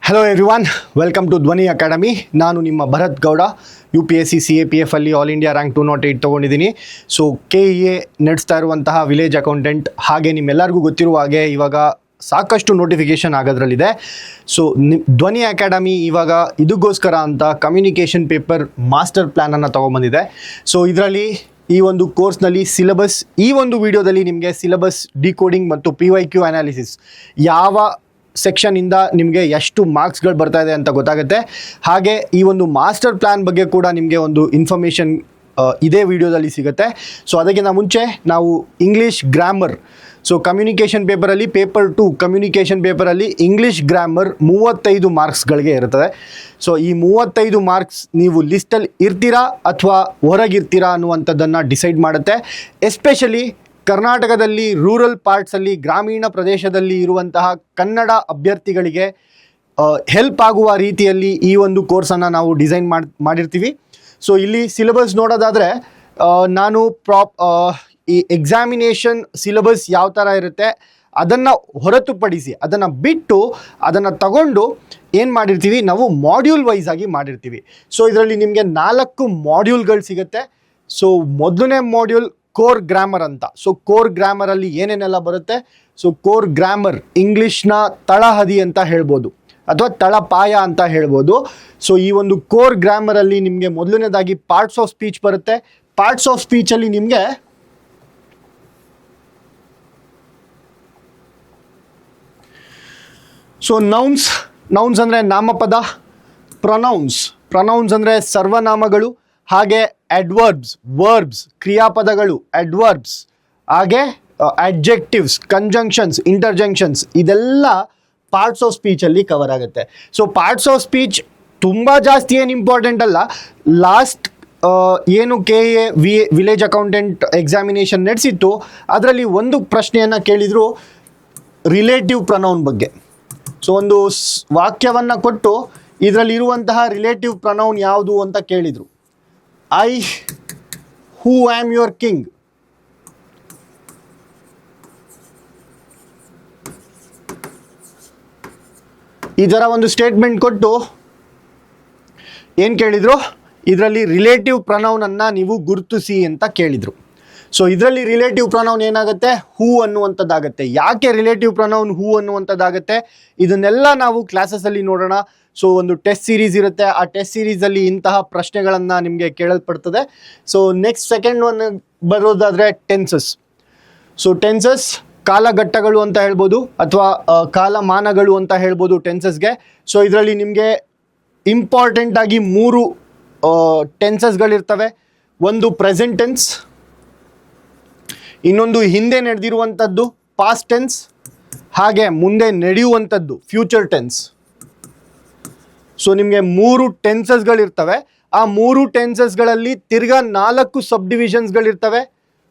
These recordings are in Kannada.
ಹಲೋ ಎವ್ರಿವನ್, ವೆಲ್ಕಮ್ ಟು ಧ್ವನಿ ಅಕಾಡೆಮಿ. ನಾನು ನಿಮ್ಮ ಭರತ್ ಗೌಡ. UPSC CAPF ಅಲ್ಲಿ ಆಲ್ ಇಂಡಿಯಾ ರ್ಯಾಂಕ್ 208 ತೊಗೊಂಡಿದ್ದೀನಿ. ಸೊ KEA ನಡೆಸ್ತಾ ಇರುವಂತಹ ವಿಲೇಜ್ ಅಕೌಂಟೆಂಟ್, ಹಾಗೆ ನಿಮ್ಮೆಲ್ಲರಿಗೂ ಗೊತ್ತಿರುವ ಹಾಗೆ ಇವಾಗ ಸಾಕಷ್ಟು ನೋಟಿಫಿಕೇಷನ್ ಆಗೋದ್ರಲ್ಲಿದೆ. ಸೊ ಧ್ವನಿ ಅಕಾಡೆಮಿ ಇವಾಗ ಇದಕ್ಕೋಸ್ಕರ ಅಂತ ಕಮ್ಯುನಿಕೇಷನ್ ಪೇಪರ್ ಮಾಸ್ಟರ್ ಪ್ಲ್ಯಾನನ್ನು ತೊಗೊಂಬಂದಿದೆ. ಸೊ ಇದರಲ್ಲಿ ಈ ಒಂದು ಕೋರ್ಸ್ನಲ್ಲಿ ಸಿಲೆಬಸ್, ಈ ಒಂದು ವಿಡಿಯೋದಲ್ಲಿ ನಿಮಗೆ ಸಿಲೆಬಸ್ ಡಿಕೋಡಿಂಗ್ ಮತ್ತು PYQ ಅನಾಲಿಸಿಸ್ ಯಾವ ಸೆಕ್ಷನಿಂದ ನಿಮಗೆ ಎಷ್ಟು ಮಾರ್ಕ್ಸ್ಗಳು ಬರ್ತಾ ಇದೆ ಅಂತ ಗೊತ್ತಾಗುತ್ತೆ. ಹಾಗೆ ಈ ಒಂದು ಮಾಸ್ಟರ್ ಪ್ಲ್ಯಾನ್ ಬಗ್ಗೆ ಕೂಡ ನಿಮಗೆ ಒಂದು ಇನ್ಫಾರ್ಮೇಷನ್ ಇದೇ ವಿಡಿಯೋದಲ್ಲಿ ಸಿಗುತ್ತೆ. ಸೊ ಅದಕ್ಕಿಂತ ಮುಂಚೆ ನಾವು ಇಂಗ್ಲೀಷ್ ಗ್ರಾಮರ್, ಸೊ ಕಮ್ಯುನಿಕೇಷನ್ ಪೇಪರಲ್ಲಿ ಪೇಪರ್ 2 ಕಮ್ಯುನಿಕೇಷನ್ ಪೇಪರಲ್ಲಿ ಇಂಗ್ಲೀಷ್ ಗ್ರಾಮರ್ 35 ಮಾರ್ಕ್ಸ್ಗಳಿಗೆ ಇರ್ತದೆ. ಸೊ ಈ 35 ಮಾರ್ಕ್ಸ್ ನೀವು ಲಿಸ್ಟಲ್ಲಿ ಇರ್ತೀರಾ ಅಥವಾ ಹೊರಗಿರ್ತೀರಾ ಅನ್ನುವಂಥದ್ದನ್ನು ಡಿಸೈಡ್ ಮಾಡುತ್ತೆ. ಎಸ್ಪೆಷಲಿ ಕರ್ನಾಟಕದಲ್ಲಿ ರೂರಲ್ ಪಾರ್ಟ್ಸಲ್ಲಿ, ಗ್ರಾಮೀಣ ಪ್ರದೇಶದಲ್ಲಿ ಇರುವಂತಹ ಕನ್ನಡ ಅಭ್ಯರ್ಥಿಗಳಿಗೆ ಹೆಲ್ಪ್ ಆಗುವ ರೀತಿಯಲ್ಲಿ ಈ ಒಂದು ಕೋರ್ಸನ್ನು ನಾವು ಡಿಸೈನ್ ಮಾಡಿರ್ತೀವಿ. ಸೊ ಇಲ್ಲಿ ಸಿಲೆಬಸ್ ನೋಡೋದಾದರೆ ನಾನು ಈ ಎಕ್ಸಾಮಿನೇಷನ್ ಸಿಲೆಬಸ್ ಯಾವ ಥರ ಇರುತ್ತೆ ಅದನ್ನು ಹೊರತುಪಡಿಸಿ, ಅದನ್ನು ಬಿಟ್ಟು ಅದನ್ನು ತಗೊಂಡು ಏನು ಮಾಡಿರ್ತೀವಿ ನಾವು ಮಾಡ್ಯೂಲ್ ವೈಸ್ ಆಗಿ ಮಾಡಿರ್ತೀವಿ. ಸೊ ಇದರಲ್ಲಿ ನಿಮಗೆ 4 ಮಾಡ್ಯೂಲ್ಗಳು ಸಿಗುತ್ತೆ. ಸೊ ಮೊದಲನೇ ಮಾಡ್ಯೂಲ್ ಕೋರ್ ಗ್ರಾಮರ್ ಅಂತ. ಸೊ ಕೋರ್ ಗ್ರಾಮರಲ್ಲಿ ಏನೇನೆಲ್ಲ ಬರುತ್ತೆ? ಸೊ ಕೋರ್ ಗ್ರಾಮರ್ ಇಂಗ್ಲೀಷ್ನ ತಳಹದಿ ಅಂತ ಹೇಳ್ಬೋದು ಅಥವಾ ತಳಪಾಯ ಅಂತ ಹೇಳ್ಬೋದು. ಸೊ ಈ ಒಂದು ಕೋರ್ ಗ್ರಾಮರಲ್ಲಿ ನಿಮಗೆ ಮೊದಲನೇದಾಗಿ ಪಾರ್ಟ್ಸ್ ಆಫ್ ಸ್ಪೀಚ್ ಬರುತ್ತೆ. ಪಾರ್ಟ್ಸ್ ಆಫ್ ಸ್ಪೀಚಲ್ಲಿ ನಿಮಗೆ ಸೊ ನೌನ್ಸ್ ಅಂದರೆ ನಾಮಪದ, ಪ್ರೊನೌನ್ಸ್ ಅಂದರೆ ಸರ್ವನಾಮಗಳು, ಹಾಗೆ ಅಡ್ವರ್ಬ್ಸ್, ವರ್ಬ್ಸ್ ಕ್ರಿಯಾಪದಗಳು, ಅಡ್ವರ್ಬ್ಸ್, ಹಾಗೆ ಅಡ್ಜೆಕ್ಟಿವ್ಸ್, ಕಂಜಂಕ್ಷನ್ಸ್, ಇಂಟರ್ಜಂಕ್ಷನ್ಸ್, ಇದೆಲ್ಲ ಪಾರ್ಟ್ಸ್ ಆಫ್ ಸ್ಪೀಚಲ್ಲಿ ಕವರ್ ಆಗುತ್ತೆ. ಸೊ ಪಾರ್ಟ್ಸ್ ಆಫ್ ಸ್ಪೀಚ್ ತುಂಬ ಜಾಸ್ತಿ ಏನು ಇಂಪಾರ್ಟೆಂಟ್ ಅಲ್ಲ. ಲಾಸ್ಟ್ ಏನು KEA ವಿಲೇಜ್ ಅಕೌಂಟೆಂಟ್ ಎಕ್ಸಾಮಿನೇಷನ್ ನಡೆಸಿತ್ತು, ಅದರಲ್ಲಿ ಒಂದು ಪ್ರಶ್ನೆಯನ್ನು ಕೇಳಿದರು ರಿಲೇಟಿವ್ ಪ್ರೊನೌನ್ ಬಗ್ಗೆ. ಸೊ ಒಂದು ವಾಕ್ಯವನ್ನು ಕೊಟ್ಟು ಇದರಲ್ಲಿ ಇರುವಂತಹ ರಿಲೇಟಿವ್ ಪ್ರೊನೌನ್ ಯಾವುದು ಅಂತ ಕೇಳಿದರು. I who am your king. ಈ ಥರ ಒಂದು ಸ್ಟೇಟ್ಮೆಂಟ್ ಕೊಟ್ಟು ಏನು ಕೇಳಿದರು, ಇದರಲ್ಲಿ ರಿಲೇಟಿವ್ ಪ್ರೊನೌನನ್ನು ನೀವು ಗುರುತಿಸಿ ಅಂತ ಕೇಳಿದರು. ಸೊ ಇದರಲ್ಲಿ ರಿಲೇಟಿವ್ ಪ್ರೊನೌನ್ ಏನಾಗುತ್ತೆ? ಹೂ ಅನ್ನುವಂಥದ್ದಾಗತ್ತೆ. ಯಾಕೆ ರಿಲೇಟಿವ್ ಪ್ರೊನೌನ್ ಹೂ ಅನ್ನುವಂಥದ್ದಾಗತ್ತೆ ಇದನ್ನೆಲ್ಲ ನಾವು ಕ್ಲಾಸಸಲ್ಲಿ ನೋಡೋಣ. ಸೊ ಒಂದು ಟೆಸ್ಟ್ ಸೀರೀಸ್ ಇರುತ್ತೆ, ಆ ಟೆಸ್ಟ್ ಸೀರೀಸಲ್ಲಿ ಇಂತಹ ಪ್ರಶ್ನೆಗಳನ್ನು ನಿಮಗೆ ಕೇಳಲ್ಪಡ್ತದೆ. ಸೊ ನೆಕ್ಸ್ಟ್ ಸೆಕೆಂಡ್ ಒನ್ ಬರೋದಾದರೆ ಟೆನ್ಸಸ್. ಸೊ ಟೆನ್ಸಸ್ ಕಾಲಘಟ್ಟಗಳು ಅಂತ ಹೇಳ್ಬೋದು ಅಥವಾ ಕಾಲಮಾನಗಳು ಅಂತ ಹೇಳ್ಬೋದು ಟೆನ್ಸಸ್ಗೆ. ಸೊ ಇದರಲ್ಲಿ ನಿಮಗೆ ಇಂಪಾರ್ಟೆಂಟಾಗಿ 3 ಟೆನ್ಸಸ್ಗಳಿರ್ತವೆ. ಒಂದು ಪ್ರೆಸೆಂಟ್ ಟೆನ್ಸ್, ಇನ್ನೊಂದು ಹಿಂದೆ ನಡೆದಿರುವಂಥದ್ದು ಪಾಸ್ಟ್ ಟೆನ್ಸ್, ಹಾಗೆ ಮುಂದೆ ನಡೆಯುವಂಥದ್ದು ಫ್ಯೂಚರ್ ಟೆನ್ಸ್. ಸೊ ನಿಮಗೆ 3 ಟೆನ್ಸಸ್ಗಳಿರ್ತವೆ. ಆ 3 ಟೆನ್ಸಸ್ಗಳಲ್ಲಿ ತಿರ್ಗಾ 4 ಸಬ್ ಡಿವಿಷನ್ಸ್ಗಳಿರ್ತವೆ.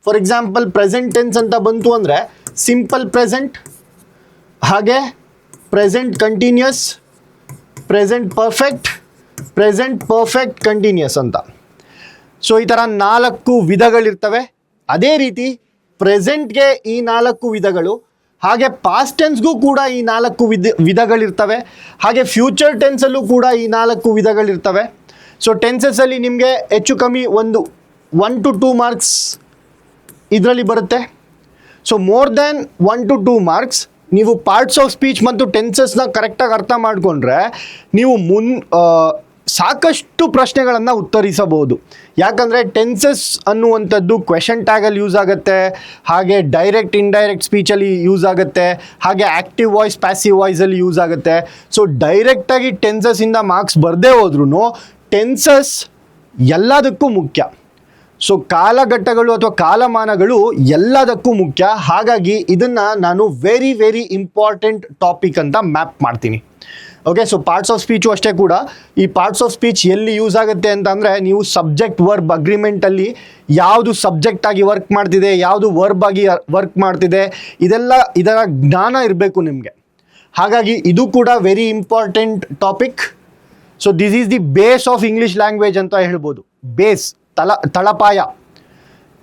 ಫಾರ್ ಎಕ್ಸಾಂಪಲ್ ಪ್ರೆಸೆಂಟ್ ಟೆನ್ಸ್ ಅಂತ ಬಂತು ಅಂದರೆ ಸಿಂಪಲ್ ಪ್ರೆಸೆಂಟ್, ಹಾಗೆ present continuous, present perfect, present perfect continuous ಅಂತ. ಸೊ ಈ ಥರ 4 ವಿಧಗಳಿರ್ತವೆ. ಅದೇ ರೀತಿ ಪ್ರೆಸೆಂಟ್ಗೆ ಈ 4 ವಿಧಗಳು, ಹಾಗೆ ಪಾಸ್ಟ್ ಟೆನ್ಸ್ಗೂ ಕೂಡ ಈ 4 ವಿಧಗಳಿರ್ತವೆ, ಹಾಗೆ ಫ್ಯೂಚರ್ ಟೆನ್ಸಲ್ಲೂ ಕೂಡ ಈ 4 ವಿಧಗಳಿರ್ತವೆ. ಸೊ ಟೆನ್ಸಸ್ಸಲ್ಲಿ ನಿಮಗೆ ಹೆಚ್ಚು ಕಮ್ಮಿ 1 to 2 ಮಾರ್ಕ್ಸ್ ಇದರಲ್ಲಿ ಬರುತ್ತೆ. So more than 1 to 2 marks ನೀವು ಪಾರ್ಟ್ಸ್ ಆಫ್ ಸ್ಪೀಚ್ ಮತ್ತು ಟೆನ್ಸಸ್ನ ಕರೆಕ್ಟಾಗಿ ಅರ್ಥ ಮಾಡಿಕೊಂಡ್ರೆ ನೀವು ಸಾಕಷ್ಟು ಪ್ರಶ್ನೆಗಳನ್ನು ಉತ್ತರಿಸಬಹುದು. ಯಾಕಂದರೆ ಟೆನ್ಸಸ್ ಅನ್ನುವಂಥದ್ದು ಕ್ವೆಶನ್ ಟ್ಯಾಗಲ್ಲಿ ಯೂಸ್ ಆಗುತ್ತೆ, ಹಾಗೆ ಡೈರೆಕ್ಟ್ ಇಂಡೈರೆಕ್ಟ್ ಸ್ಪೀಚಲ್ಲಿ ಯೂಸ್ ಆಗುತ್ತೆ, ಹಾಗೆ ಆ್ಯಕ್ಟಿವ್ ವಾಯ್ಸ್ ಪ್ಯಾಸಿವ್ ವಾಯ್ಸಲ್ಲಿ ಯೂಸ್ ಆಗುತ್ತೆ. ಸೊ ಡೈರೆಕ್ಟಾಗಿ ಟೆನ್ಸಸ್ಸಿಂದ ಮಾರ್ಕ್ಸ್ ಬರದೇ ಹೋದ್ರೂ ಟೆನ್ಸಸ್ ಎಲ್ಲದಕ್ಕೂ ಮುಖ್ಯ. ಸೊ ಕಾಲಘಟ್ಟಗಳು ಅಥವಾ ಕಾಲಮಾನಗಳು ಎಲ್ಲದಕ್ಕೂ ಮುಖ್ಯ. ಹಾಗಾಗಿ ಇದನ್ನು ನಾನು ವೆರಿ ವೆರಿ ಇಂಪಾರ್ಟೆಂಟ್ ಟಾಪಿಕ್ ಅಂತ ಮ್ಯಾಪ್ ಮಾಡ್ತೀನಿ. Okay, so parts of speech ಅಷ್ಟೇ ಕೂಡ. ಈ ಪಾರ್ಟ್ಸ್ ಆಫ್ ಸ್ಪೀಚ್ ಎಲ್ಲಿ ಯೂಸ್ ಆಗುತ್ತೆ ಅಂತಂದರೆ ನೀವು ಸಬ್ಜೆಕ್ಟ್ ವರ್ಬ್ ಅಗ್ರಿಮೆಂಟಲ್ಲಿ ಯಾವುದು ಸಬ್ಜೆಕ್ಟ್ ಆಗಿ ವರ್ಕ್ ಮಾಡ್ತಿದೆ, ಯಾವುದು ವರ್ಬ್ ಆಗಿ ವರ್ಕ್ ಮಾಡ್ತಿದೆ, ಇದರ ಜ್ಞಾನ ಇರಬೇಕು ನಿಮಗೆ. ಹಾಗಾಗಿ ಇದು ಕೂಡ very important topic. So this is the base of English language ಅಂತ ಹೇಳ್ಬೋದು. ಬೇಸ್, ತಳಪಾಯ,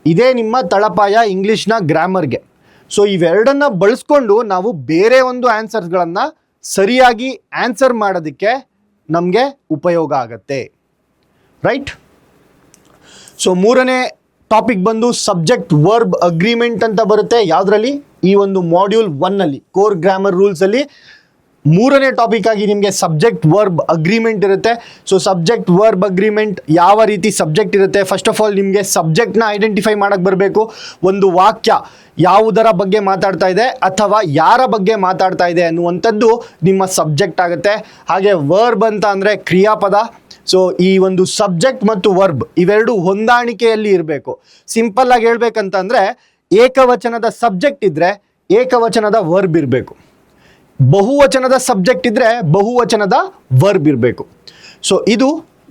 ಇದೇ ನಿಮ್ಮ ತಳಪಾಯ ಇಂಗ್ಲೀಷ್ನ ಗ್ರಾಮರ್ಗೆ. ಸೊ ಇವೆರಡನ್ನ ಬಳಸ್ಕೊಂಡು ನಾವು ಬೇರೆ ಒಂದು ಆನ್ಸರ್ಸ್ಗಳನ್ನು ಸರಿಯಾಗಿ ಆನ್ಸರ್ ಮಾಡೋದಕ್ಕೆ ನಮಗೆ ಉಪಯೋಗ ಆಗತ್ತೆ, ರೈಟ್? ಸೊ ಮೂರನೇ ಟಾಪಿಕ್ ಬಂದು ಸಬ್ಜೆಕ್ಟ್ ವರ್ಬ್ ಅಗ್ರಿಮೆಂಟ್ ಅಂತ ಬರುತ್ತೆ. ಯಾವುದರಲ್ಲಿ? ಈ ಒಂದು ಮಾಡ್ಯೂಲ್ 1 ಕೋರ್ ಗ್ರಾಮರ್ ರೂಲ್ಸಲ್ಲಿ ಮೂರನೇ ಟಾಪಿಕ್ ಆಗಿ ನಿಮಗೆ ಸಬ್ಜೆಕ್ಟ್ ವರ್ಬ್ ಅಗ್ರಿಮೆಂಟ್ ಇರುತ್ತೆ. ಸೊ ಸಬ್ಜೆಕ್ಟ್ ವರ್ಬ್ ಅಗ್ರಿಮೆಂಟ್ ಯಾವ ರೀತಿ ಸಬ್ಜೆಕ್ಟ್ ಇರುತ್ತೆ? ಫಸ್ಟ್ ಆಫ್ ಆಲ್ ನಿಮಗೆ ಸಬ್ಜೆಕ್ಟ್ನ ಐಡೆಂಟಿಫೈ ಮಾಡೋಕ್ಕೆ ಬರಬೇಕು. ಒಂದು ವಾಕ್ಯ ಯಾವುದರ ಬಗ್ಗೆ ಮಾತಾಡ್ತಾ ಇದೆ ಅಥವಾ ಯಾರ ಬಗ್ಗೆ ಮಾತಾಡ್ತಾ ಇದೆ ಅನ್ನುವಂಥದ್ದು ನಿಮ್ಮ ಸಬ್ಜೆಕ್ಟ್ ಆಗುತ್ತೆ. ಹಾಗೆ ವರ್ಬ್ ಅಂತ ಅಂದರೆ ಕ್ರಿಯಾಪದ. ಸೊ ಈ ಒಂದು ಸಬ್ಜೆಕ್ಟ್ ಮತ್ತು ವರ್ಬ್ ಇವೆರಡು ಹೊಂದಾಣಿಕೆಯಲ್ಲಿ ಇರಬೇಕು. ಸಿಂಪಲ್ ಆಗಿ ಹೇಳ್ಬೇಕಂತಂದರೆ ಏಕವಚನದ ಸಬ್ಜೆಕ್ಟ್ ಇದ್ದರೆ ಏಕವಚನದ ವರ್ಬ್ ಇರಬೇಕು, ಬಹುವಚನದ ಸಬ್ಜೆಕ್ಟ್ ಇದ್ದರೆ ಬಹುವಚನದ ವರ್ಬ್ ಇರಬೇಕು. ಸೊ ಇದು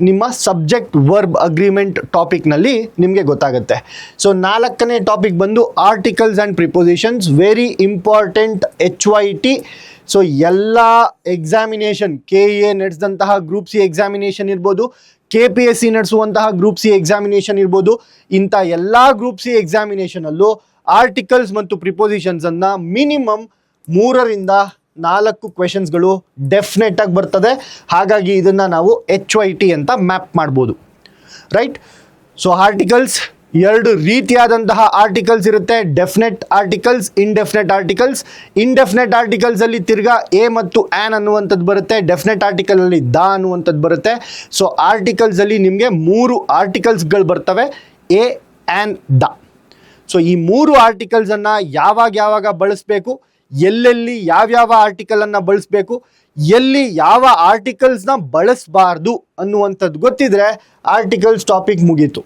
ನಿಮ್ಮ ಸಬ್ಜೆಕ್ಟ್ ವರ್ಬ್ ಅಗ್ರಿಮೆಂಟ್ ಟಾಪಿಕ್ನಲ್ಲಿ ನಿಮಗೆ ಗೊತ್ತಾಗುತ್ತೆ. ಸೊ 4ನೇ ಟಾಪಿಕ್ ಬಂದು articles and prepositions, very important HYT. So ಎಲ್ಲ ಎಕ್ಸಾಮಿನೇಷನ್ KEA ನಡೆಸಿದಂತಹ ಗ್ರೂಪ್ ಸಿ ಎಕ್ಸಾಮಿನೇಷನ್ ಇರ್ಬೋದು, KPSC ನಡೆಸುವಂತಹ ಗ್ರೂಪ್ ಸಿ ಎಕ್ಸಾಮಿನೇಷನ್ ಇರ್ಬೋದು, ಇಂಥ ಎಲ್ಲ ಗ್ರೂಪ್ ಸಿ ಎಕ್ಸಾಮಿನೇಷನಲ್ಲೂ ಆರ್ಟಿಕಲ್ಸ್ ಮತ್ತು ಪ್ರಿಪೋಸಿಷನ್ಸನ್ನು ಮಿನಿಮಮ್ 3ರಿಂದ 4 ಕ್ವೆಶನ್ಸ್ಗಳು ಡೆಫಿನೆಟ್ ಆಗಿ ಬರ್ತದೆ. ಹಾಗಾಗಿ ಇದನ್ನು ನಾವು HYT ಅಂತ ಮ್ಯಾಪ್ ಮಾಡ್ಬೋದು, ರೈಟ್? ಸೊ ಆರ್ಟಿಕಲ್ಸ್ 2 ರೀತಿಯಾದಂತಹ ಆರ್ಟಿಕಲ್ಸ್ ಇರುತ್ತೆ. Definite articles, indefinite articles. Indefinite ಆರ್ಟಿಕಲ್ಸಲ್ಲಿ ತಿರ್ಗಾ ಎ ಮತ್ತು ಆ್ಯನ್ ಅನ್ನುವಂಥದ್ದು ಬರುತ್ತೆ. ಡೆಫಿನೆಟ್ ಆರ್ಟಿಕಲಲ್ಲಿ ದ ಅನ್ನುವಂಥದ್ದು ಬರುತ್ತೆ. ಸೊ ಆರ್ಟಿಕಲ್ಸಲ್ಲಿ ನಿಮಗೆ 3 ಆರ್ಟಿಕಲ್ಸ್ಗಳು ಬರ್ತವೆ, ಎ, ಆ್ಯನ್, ದ. ಸೊ ಈ 3 ಆರ್ಟಿಕಲ್ಸನ್ನು ಯಾವಾಗ ಬಳಸಬೇಕು, ಎಲ್ಲೆಲ್ಲಿ ಯಾವ್ಯಾವ ಆರ್ಟಿಕಲನ್ನು ಬಳಸಬೇಕು, ಎಲ್ಲಿ ಯಾವ ಆರ್ಟಿಕಲ್ಸ್ನ ಬಳಸಬಾರ್ದು ಅನ್ನುವಂಥದ್ದು ಗೊತ್ತಿದ್ರೆ ಆರ್ಟಿಕಲ್ಸ್ ಟಾಪಿಕ್ ಮುಗೀತು.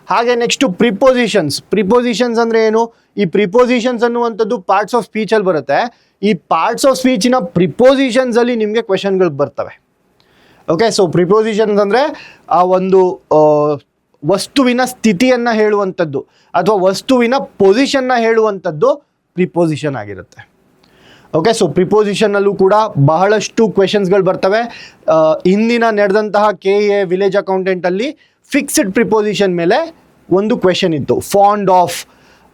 ಹಾಗೆ ನೆಕ್ಸ್ಟು ಪ್ರಿಪೋಸಿಷನ್ಸ್ ಅಂದರೆ ಏನು? ಈ ಪ್ರಿಪೋಸಿಷನ್ಸ್ ಅನ್ನುವಂಥದ್ದು ಪಾರ್ಟ್ಸ್ ಆಫ್ ಸ್ಪೀಚಲ್ಲಿ ಬರುತ್ತೆ. ಈ ಪಾರ್ಟ್ಸ್ ಆಫ್ ಸ್ಪೀಚಿನ ಪ್ರಿಪೋಸಿಷನ್ಸಲ್ಲಿ ನಿಮಗೆ ಕ್ವೆಶನ್ಗಳು ಬರ್ತವೆ. ಓಕೆ, ಸೊ ಪ್ರಿಪೋಸಿಷನ್ಸ್ ಅಂದರೆ ಆ ಒಂದು ವಸ್ತುವಿನ ಸ್ಥಿತಿಯನ್ನು ಹೇಳುವಂಥದ್ದು ಅಥವಾ ವಸ್ತುವಿನ ಪೊಸಿಷನ್ನ ಹೇಳುವಂಥದ್ದು ಪ್ರಿಪೋಸಿಷನ್ ಆಗಿರುತ್ತೆ. ಓಕೆ, ಸೊ ಪ್ರಿಪೋಸಿಷನ್ನಲ್ಲೂ ಕೂಡ ಬಹಳಷ್ಟು ಕ್ವೆಶನ್ಸ್ಗಳು ಬರ್ತವೆ. ಹಿಂದಿನ ನಡೆದಂತಹ KEA ವಿಲೇಜ್ ಅಕೌಂಟೆಂಟಲ್ಲಿ ಫಿಕ್ಸ್ಡ್ ಪ್ರಿಪೋಸಿಷನ್ ಮೇಲೆ ಒಂದು ಕ್ವೆಶನ್ ಇತ್ತು, ಫಾಂಡ್ ಆಫ್,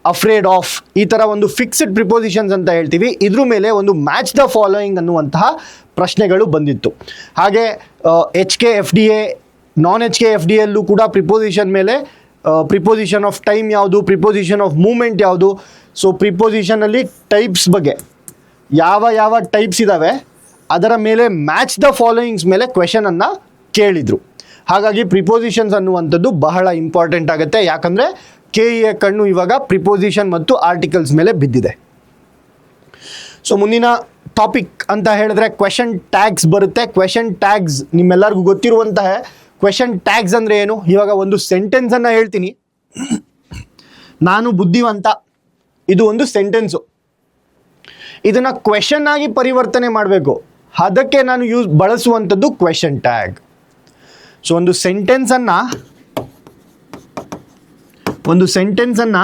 ಅಫ್ರೇಡ್ ಆಫ್, ಈ ಥರ ಒಂದು ಫಿಕ್ಸ್ಡ್ ಪ್ರಿಪೋಸಿಷನ್ಸ್ ಅಂತ ಹೇಳ್ತೀವಿ. ಇದ್ರ ಮೇಲೆ ಒಂದು ಮ್ಯಾಚ್ ದ ಫಾಲೋಯಿಂಗ್ ಅನ್ನುವಂತಹ ಪ್ರಶ್ನೆಗಳು ಬಂದಿತ್ತು. ಹಾಗೆ HKFDA, ನಾನ್ HKFDAಲ್ಲೂ ಕೂಡ ಪ್ರಿಪೋಸಿಷನ್ ಮೇಲೆ ಪ್ರಿಪೋಸಿಷನ್ ಆಫ್ ಟೈಮ್ ಯಾವುದು, ಪ್ರಿಪೋಸಿಷನ್ ಆಫ್ ಮೂಮೆಂಟ್ ಯಾವುದು. ಸೊ ಪ್ರಿಪೋಸಿಷನಲ್ಲಿ ಟೈಪ್ಸ್ ಬಗ್ಗೆ ಯಾವ ಟೈಪ್ಸ್ ಇದ್ದಾವೆ ಅದರ ಮೇಲೆ ಮ್ಯಾಚ್ ದ ಫಾಲೋಯಿಂಗ್ಸ್ ಮೇಲೆ ಕ್ವೆಶನನ್ನು ಕೇಳಿದರು. ಹಾಗಾಗಿ ಪ್ರಿಪೋಸಿಷನ್ಸ್ ಅನ್ನುವಂಥದ್ದು ಬಹಳ ಇಂಪಾರ್ಟೆಂಟ್ ಆಗುತ್ತೆ. ಯಾಕಂದರೆ KEA ಕಣ್ಣು ಇವಾಗ ಪ್ರಿಪೋಸಿಷನ್ ಮತ್ತು ಆರ್ಟಿಕಲ್ಸ್ ಮೇಲೆ ಬಿದ್ದಿದೆ. ಸೊ ಮುಂದಿನ ಟಾಪಿಕ್ ಅಂತ ಹೇಳಿದ್ರೆ ಕ್ವೆಶನ್ ಟ್ಯಾಗ್ಸ್ ಬರುತ್ತೆ. ಕ್ವೆಶನ್ ಟ್ಯಾಗ್ಸ್ ನಿಮ್ಮೆಲ್ಲರಿಗೂ ಗೊತ್ತಿರುವಂತಹ ಕ್ವೆಶನ್ ಟ್ಯಾಗ್ಸ್ ಅಂದರೆ ಏನು? ಇವಾಗ ಒಂದು ಸೆಂಟೆನ್ಸನ್ನು ಹೇಳ್ತೀನಿ, ನಾನು ಬುದ್ಧಿವಂತ, ಇದು ಒಂದು ಸೆಂಟೆನ್ಸು. ಇದನ್ನು ಕ್ವೆಶನ್ ಆಗಿ ಪರಿವರ್ತನೆ ಮಾಡಬೇಕು, ಅದಕ್ಕೆ ನಾನು ಬಳಸುವಂಥದ್ದು ಕ್ವೆಶನ್ ಟ್ಯಾಗ್. ಸೊ ಒಂದು ಸೆಂಟೆನ್ಸನ್ನು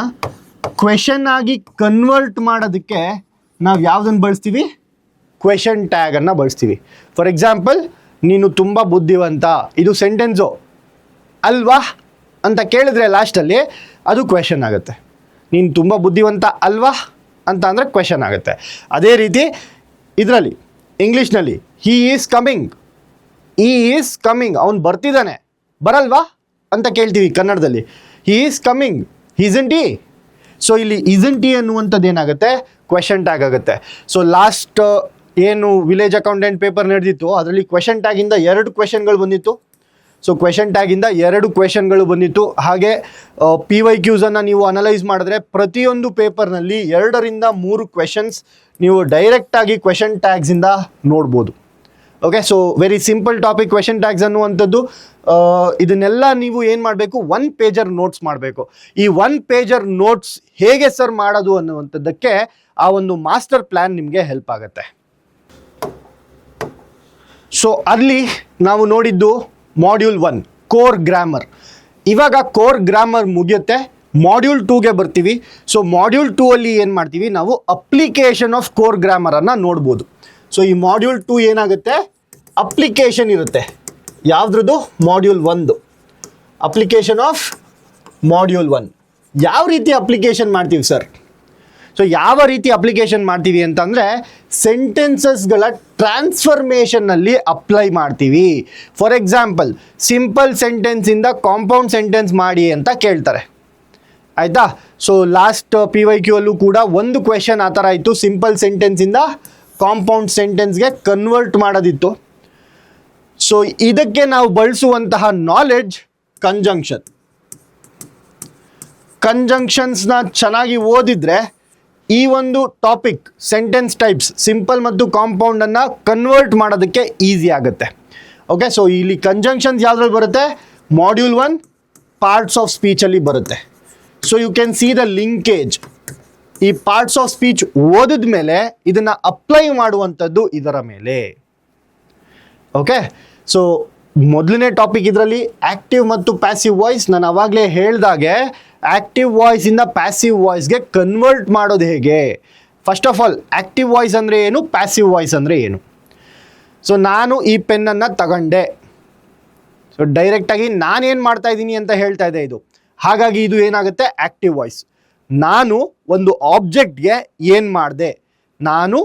ಕ್ವೆಶನ್ ಆಗಿ ಕನ್ವರ್ಟ್ ಮಾಡೋದಕ್ಕೆ ನಾವು ಯಾವುದನ್ನು ಬಳಸ್ತೀವಿ? ಕ್ವೆಶನ್ ಟ್ಯಾಗನ್ನು ಬಳಸ್ತೀವಿ. ಫಾರ್ ಎಕ್ಸಾಂಪಲ್, ನೀನು ತುಂಬ ಬುದ್ಧಿವಂತ, ಇದು ಸೆಂಟೆನ್ಸು ಅಲ್ವಾ ಅಂತ ಕೇಳಿದ್ರೆ ಲಾಸ್ಟಲ್ಲಿ ಅದು ಕ್ವೆಶನ್ ಆಗುತ್ತೆ. ನೀನು ತುಂಬ ಬುದ್ಧಿವಂತ ಅಲ್ವಾ ಅಂತ ಅಂದರೆ ಕ್ವೆಶನ್ ಆಗುತ್ತೆ. ಅದೇ ರೀತಿ ಇದರಲ್ಲಿ ಇಂಗ್ಲೀಷ್ನಲ್ಲಿ ಹೀ ಈಸ್ ಕಮಿಂಗ್, ಅವನು ಬರ್ತಿದ್ದಾನೆ, ಬರಲ್ವಾ ಅಂತ ಕೇಳ್ತೀವಿ ಕನ್ನಡದಲ್ಲಿ. He is coming, isn't he? So ಇಲ್ಲಿ ಈಸಂಟ್ ಹಿ ಅನ್ನುವಂಥದ್ದು ಏನಾಗುತ್ತೆ? ಕ್ವೆಶನ್ ಟ್ಯಾಗ್ ಆಗುತ್ತೆ. ಸೊ ಲಾಸ್ಟ್ ಏನು ವಿಲೇಜ್ ಅಕೌಂಟೆಂಟ್ ಪೇಪರ್ ನಡೆದಿತ್ತು ಅದರಲ್ಲಿ ಕ್ವೆಶನ್ ಟ್ಯಾಗಿಂದ 2 ಕ್ವೆಶನ್ಗಳು ಬಂದಿತ್ತು. ಸೊ ಕ್ವೆಶನ್ ಟ್ಯಾಗಿಂದ 2 ಕ್ವೆಶನ್ಗಳು ಬಂದಿತ್ತು. ಹಾಗೆ PYQಸನ್ನು ನೀವು ಅನಲೈಸ್ ಮಾಡಿದ್ರೆ ಪ್ರತಿಯೊಂದು ಪೇಪರ್ನಲ್ಲಿ 2ರಿಂದ 3 ಕ್ವೆಶನ್ಸ್ ನೀವು ಡೈರೆಕ್ಟಾಗಿ ಕ್ವೆಶನ್ ಟ್ಯಾಗ್ಸಿಂದ ನೋಡ್ಬೋದು. Okay, so very simple topic question tags ಅನ್ನುವಂಥದ್ದು. ಇದನ್ನೆಲ್ಲ ನೀವು ಏನು ಮಾಡಬೇಕು? 1 ಪೇಜರ್ ನೋಟ್ಸ್ ಮಾಡಬೇಕು. ಈ 1 ಪೇಜರ್ ನೋಟ್ಸ್ ಹೇಗೆ ಸರ್ ಮಾಡೋದು ಅನ್ನುವಂಥದ್ದಕ್ಕೆ ಆ ಒಂದು ಮಾಸ್ಟರ್ ಪ್ಲ್ಯಾನ್ ನಿಮಗೆ ಹೆಲ್ಪ್ ಆಗುತ್ತೆ. ಸೊ ಅಲ್ಲಿ ನಾವು ನೋಡಿದ್ದು ಮಾಡ್ಯೂಲ್ 1 ಕೋರ್ ಗ್ರಾಮರ್. ಇವಾಗ ಕೋರ್ ಗ್ರಾಮರ್ ಮುಗಿಯುತ್ತೆ, ಮಾಡ್ಯೂಲ್ 2ಗೆ ಬರ್ತೀವಿ. ಸೊ ಮಾಡ್ಯೂಲ್ 2 ಅಲ್ಲಿ ಏನು ಮಾಡ್ತೀವಿ ನಾವು? ಅಪ್ಲಿಕೇಶನ್ ಆಫ್ ಕೋರ್ ಗ್ರಾಮರನ್ನು ನೋಡ್ಬೋದು. ಸೊ ಈ ಮಾಡ್ಯೂಲ್ 2 ಏನಾಗುತ್ತೆ? ಅಪ್ಲಿಕೇಶನ್ ಇರುತ್ತೆ. ಯಾವುದ್ರದ್ದು? ಮಾಡ್ಯೂಲ್ 1. ಅಪ್ಲಿಕೇಶನ್ ಆಫ್ ಮಾಡ್ಯೂಲ್ 1 ಯಾವ ರೀತಿ ಅಪ್ಲಿಕೇಶನ್ ಮಾಡ್ತೀವಿ ಸರ್? ಸೊ ಯಾವ ರೀತಿ ಅಪ್ಲಿಕೇಶನ್ ಮಾಡ್ತೀವಿ ಅಂತಂದರೆ ಸೆಂಟೆನ್ಸಸ್ಗಳ ಟ್ರಾನ್ಸ್ಫರ್ಮೇಷನ್ನಲ್ಲಿ ಅಪ್ಲೈ ಮಾಡ್ತೀವಿ. ಫಾರ್ ಎಕ್ಸಾಂಪಲ್, ಸಿಂಪಲ್ ಸೆಂಟೆನ್ಸಿಂದ ಕಾಂಪೌಂಡ್ ಸೆಂಟೆನ್ಸ್ ಮಾಡಿ ಅಂತ ಕೇಳ್ತಾರೆ, ಆಯಿತಾ. ಸೊ ಲಾಸ್ಟ್ PYQ ಅಲ್ಲೂ ಕೂಡ ಒಂದು ಕ್ವೆಶನ್ ಆ ಥರ ಇತ್ತು, ಸಿಂಪಲ್ ಸೆಂಟೆನ್ಸಿಂದ ಕಾಂಪೌಂಡ್ ಸೆಂಟೆನ್ಸ್ಗೆ ಕನ್ವರ್ಟ್ ಮಾಡೋದಿತ್ತು. ಸೊ ಇದಕ್ಕೆ ನಾವು ಬಳಸುವಂತಹ ನಾಲೆಡ್ಜ್ ಕಂಜಂಕ್ಷನ್ಸ್ನ ಚೆನ್ನಾಗಿ ಓದಿದ್ರೆ ಈ ಒಂದು ಟಾಪಿಕ್ ಸೆಂಟೆನ್ಸ್ ಟೈಪ್ಸ್ ಸಿಂಪಲ್ ಮತ್ತು ಕಾಂಪೌಂಡನ್ನು ಕನ್ವರ್ಟ್ ಮಾಡೋದಕ್ಕೆ ಈಸಿ ಆಗುತ್ತೆ. ಓಕೆ, ಸೊ ಇಲ್ಲಿ ಕಂಜಂಕ್ಷನ್ಸ್ ಯಾವುದ್ರಲ್ಲಿ ಬರುತ್ತೆ? ಮಾಡ್ಯೂಲ್ 1 ಪಾರ್ಟ್ಸ್ ಆಫ್ ಸ್ಪೀಚಲ್ಲಿ ಬರುತ್ತೆ. So you can see the linkage. ಈ ಪಾರ್ಟ್ಸ್ ಆಫ್ ಸ್ಪೀಚ್ ಓದಿದ ಮೇಲೆ ಇದನ್ನು ಅಪ್ಲೈ ಮಾಡುವಂಥದ್ದು ಇದರ ಮೇಲೆ. ಓಕೆ, ಸೊ ಮೊದಲನೇ ಟಾಪಿಕ್ ಇದರಲ್ಲಿ ಆ್ಯಕ್ಟಿವ್ ಮತ್ತು ಪ್ಯಾಸಿವ್ ವಾಯ್ಸ್. ನಾನು ಆವಾಗಲೇ ಹೇಳ್ದಾಗೆ ಆ್ಯಕ್ಟಿವ್ ವಾಯ್ಸಿಂದ ಪ್ಯಾಸಿವ್ ವಾಯ್ಸ್ಗೆ ಕನ್ವರ್ಟ್ ಮಾಡೋದು ಹೇಗೆ. First of all, active voice ಅಂದರೆ ಏನು, ಪ್ಯಾಸಿವ್ ವಾಯ್ಸ್ ಅಂದರೆ ಏನು? ಸೊ ನಾನು ಈ ಪೆನ್ನನ್ನು ತಗೊಂಡೆ, ಸೊ ಡೈರೆಕ್ಟಾಗಿ ನಾನೇನು ಮಾಡ್ತಾ ಇದ್ದೀನಿ ಅಂತ ಹೇಳ್ತಾ ಇದೆ ಇದು. ಹಾಗಾಗಿ ಇದು ಏನಾಗುತ್ತೆ? Active voice. ನಾನು ಒಂದು ಆಬ್ಜೆಕ್ಟ್ಗೆ ಏನು ಮಾಡಿದೆ, ನಾನು